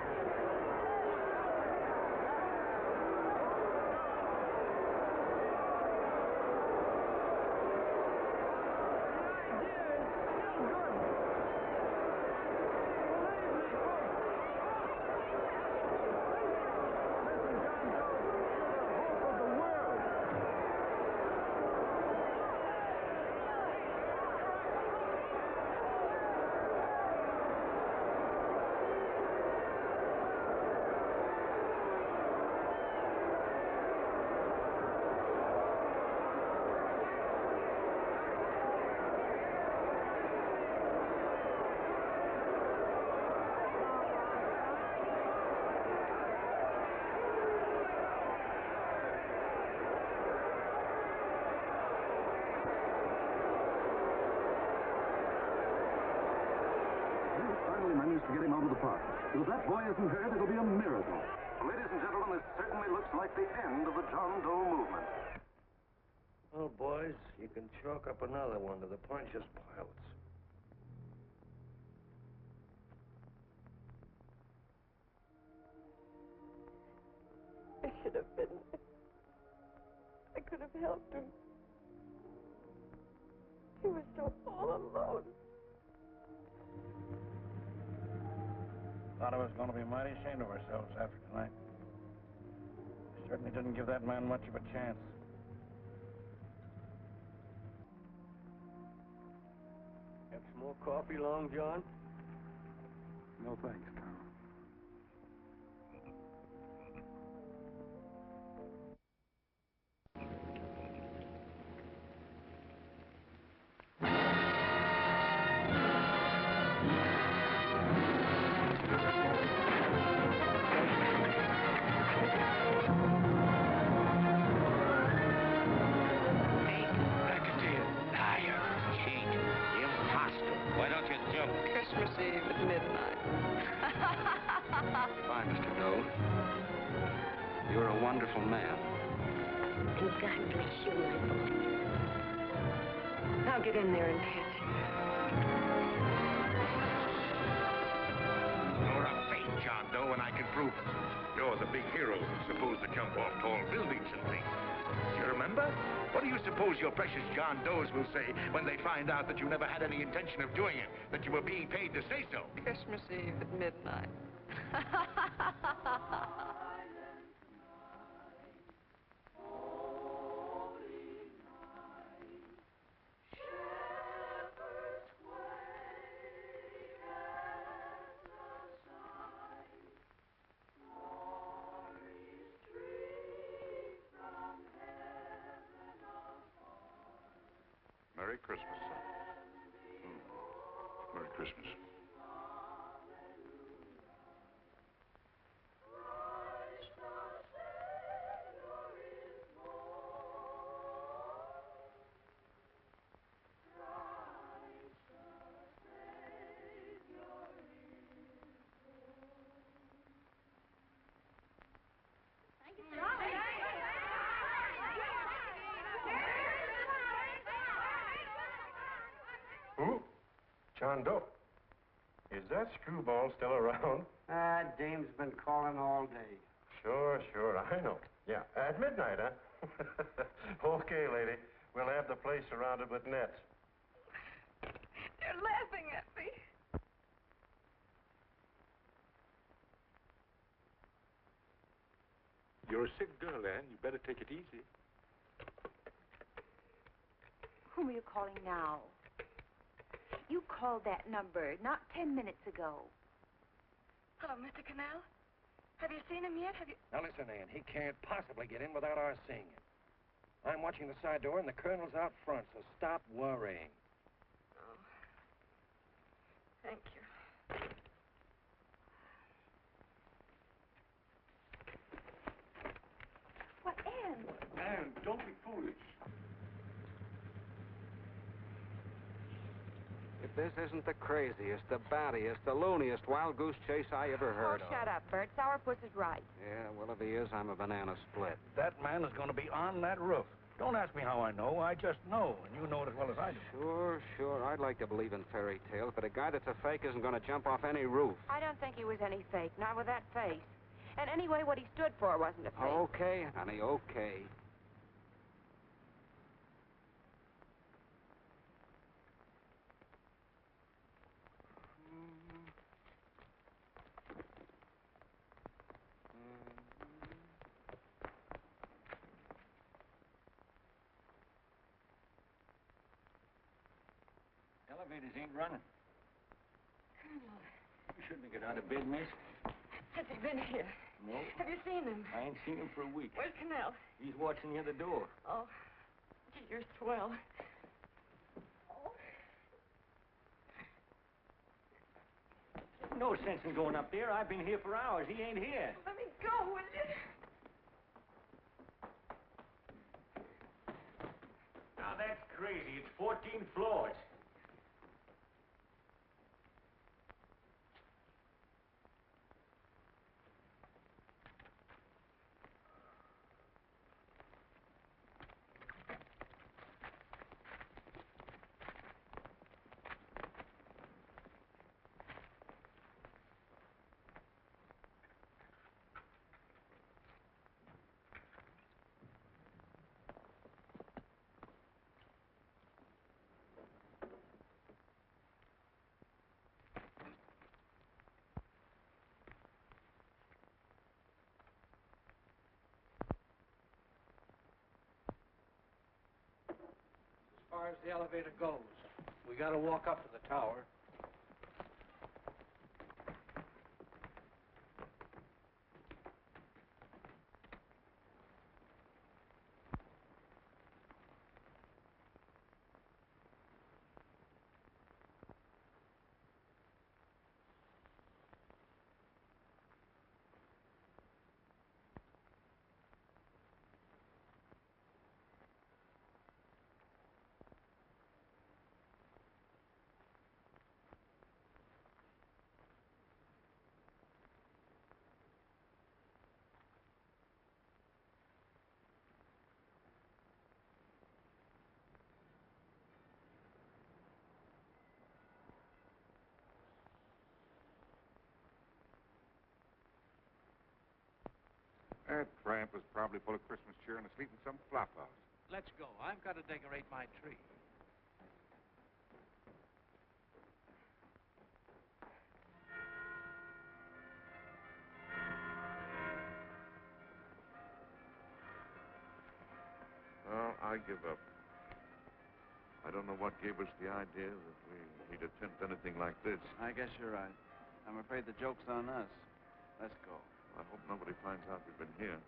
Finally managed to get him out of the park. If that boy isn't hurt, it'll be a miracle. Ladies and gentlemen, this certainly looks like the end of the John Doe movement. Well, boys, you can chalk up another one to the Pontius Pilates. I should have been there. I could have helped him. He was so all alone. Thought I was going to be mighty ashamed of ourselves after tonight. We certainly didn't give that man much of a chance. Have some more coffee, Long John? No thanks, Tom. Christmas Eve at midnight. Goodbye, Mr. Doe. You're a wonderful man. And God bless you, my boy. I'll get in there and catch you. You're a fake John Doe, and I can prove it. You're the big hero who's supposed to jump off tall buildings and things. You remember? What do you suppose your precious John Does will say when they find out that you never had any intention of doing it, that you were being paid to say so? Christmas Eve at midnight. Merry Christmas, son. Merry Christmas. Who? John Doe. Is that screwball still around? Dame's been calling all day. Sure, I know. Yeah, at midnight, huh? Okay, lady. We'll have the place surrounded with nets. They're laughing at me. You're a sick girl, Ann. You better take it easy. Whom are you calling now? You called that number not 10 minutes ago. Hello, Mr. Canal. Have you seen him yet? Now listen, Ann, he can't possibly get in without our seeing him. I'm watching the side door and the colonel's out front, so stop worrying. Oh. Thank you. What, Ann? Ann, don't be foolish. If this isn't the craziest, the battiest, the looniest wild goose chase I ever heard of. Shut up, Bert. Sourpuss is right. Yeah, well, if he is, I'm a banana split. That man is going to be on that roof. Don't ask me how I know. I just know, and you know it as well as I do. Sure. I'd like to believe in fairy tales, but a guy that's a fake isn't going to jump off any roof. I don't think he was any fake, not with that face. And anyway, what he stood for wasn't a fake. Okay, honey, okay. Elevators ain't running. Colonel, You shouldn't have got out of bed, miss. has he been here? No. Have you seen him? I ain't seen him for a week. Where's Canal? He's watching the other door. Oh, gee, you're swell. No sense in going up there. I've been here for hours. He ain't here. Let me go, will you? Now, that's crazy. It's 14 floors. As far as the elevator goes, we gotta walk up to the tower. That tramp was probably full of Christmas cheer and asleep in some flop house. Let's go. I've got to decorate my tree. Well, I give up. I don't know what gave us the idea that we'd attempt anything like this. I guess you're right. I'm afraid the joke's on us. Let's go. I hope nobody finds out we've been here.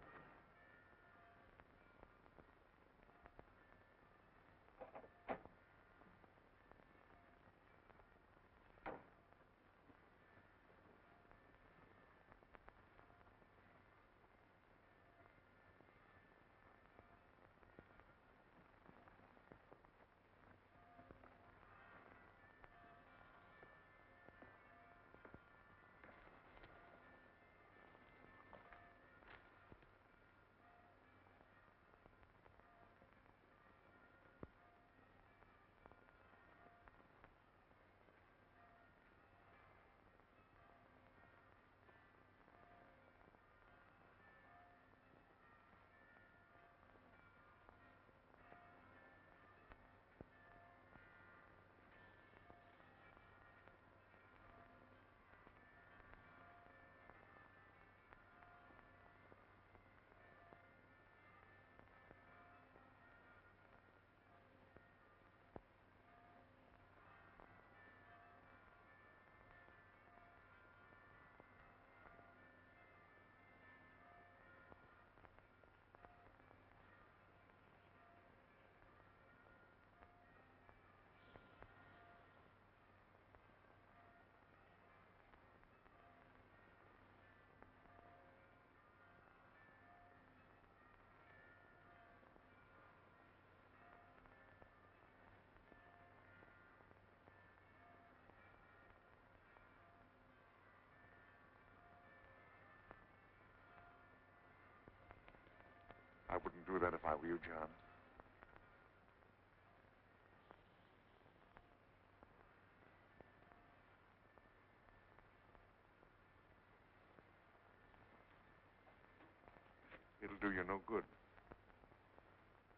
I wouldn't do that if I were you, John. It'll do you no good.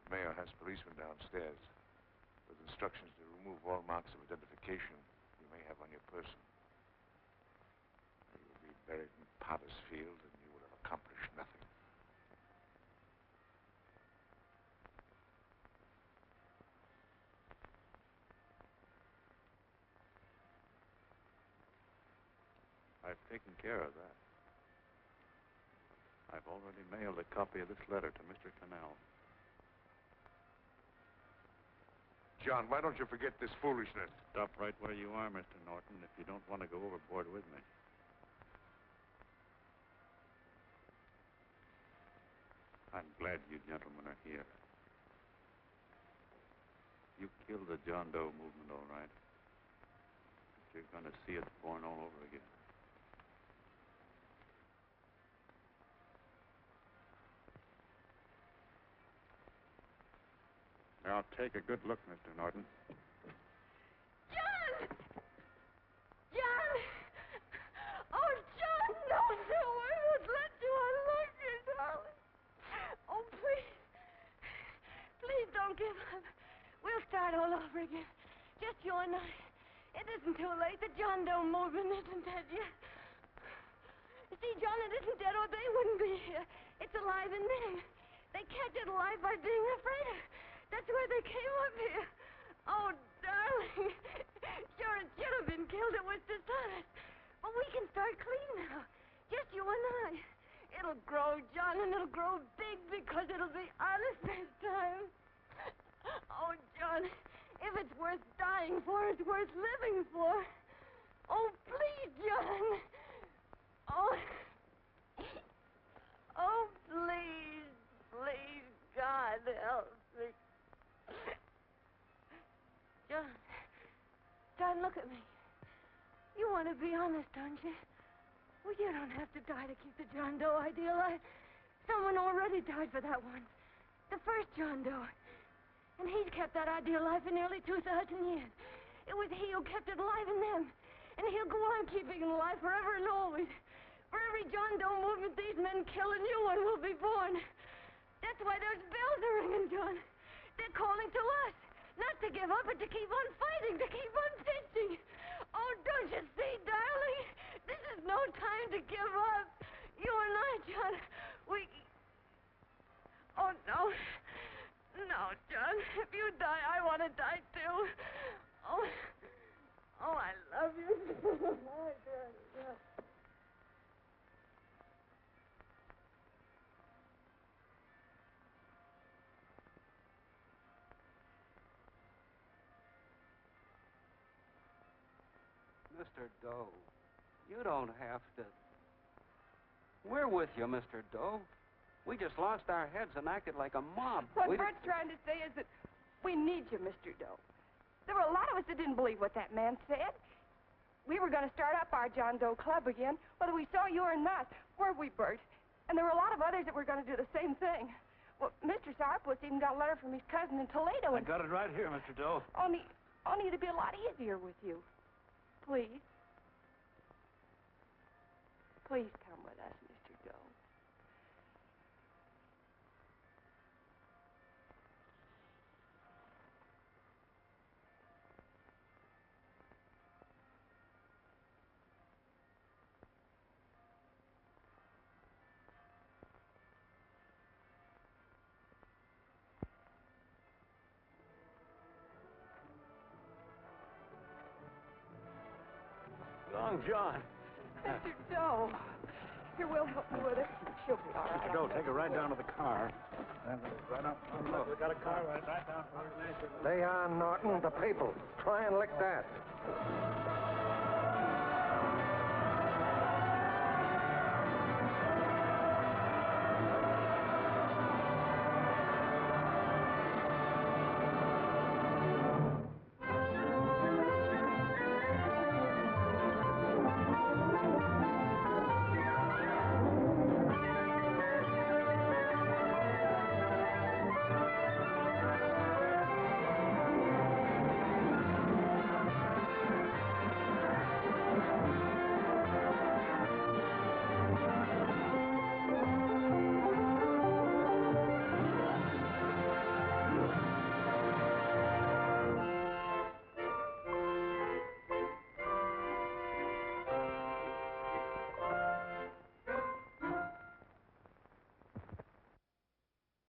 The mayor has policemen downstairs with instructions to remove all marks of identification you may have on your person. You will be buried in Potter's Field, and you will have accomplished nothing. I've taken care of that. I've already mailed a copy of this letter to Mr. Canal. John, why don't you forget this foolishness? Stop right where you are, Mr. Norton, if you don't want to go overboard with me. I'm glad you gentlemen are here. You killed the John Doe movement, all right. But you're going to see it born all over again. Now, take a good look, Mr. Norton. John! John! Oh, John, no, I won't let you unlock your darling. Oh, please. Please don't give up. We'll start all over again. Just you and I. It isn't too late. The John Doe movement isn't dead yet. You see, John, it isn't dead or they wouldn't be here. It's alive in them. They kept it alive by being afraid of. That's why they came up here. Oh, darling. Sure, it should have been killed. It was dishonest. But we can start clean now. Just you and I. It'll grow, John, and it'll grow big because it'll be honest this time. Oh, John, if it's worth dying for, it's worth living for. Oh, please, John. Oh. Oh, please, please, God, help me. John, look at me. You want to be honest, don't you? Well, you don't have to die to keep the John Doe idea alive. Someone already died for that one. The first John Doe. And he's kept that idea alive for nearly 2,000 years. It was he who kept it alive in them. And he'll go on keeping it alive forever and always. For every John Doe movement, these men kill a new one will be born. That's why those bells are ringing, John. They're calling to us. Not to give up, but to keep on fighting, to keep on pitching. Oh, don't you see, darling? This is no time to give up. You and I, John, we... Oh, no. No, John. If you die, I want to die, too. Oh, I love you. Oh, John, yeah. Mr. Doe, you don't have to. We're with you, Mr. Doe. We just lost our heads and acted like a mob. What Bert's trying to say is that we need you, Mr. Doe. There were a lot of us that didn't believe what that man said. We were going to start up our John Doe Club again, whether we saw you or not. Weren't we, Bert? And there were a lot of others that were going to do the same thing. Well, Mr. Sourpuss even got a letter from his cousin in Toledo. I got it right here, Mr. Doe. Only it'd be a lot easier with you. Please. Please come with us, Mr. Doe. Long John. Mr. Doe. Here, we'll help you with it. She'll be all right. Mr. Doe, take her right down to the car. Right up. Look, we got a car right down. Lay on, Norton, the people. Try and lick that.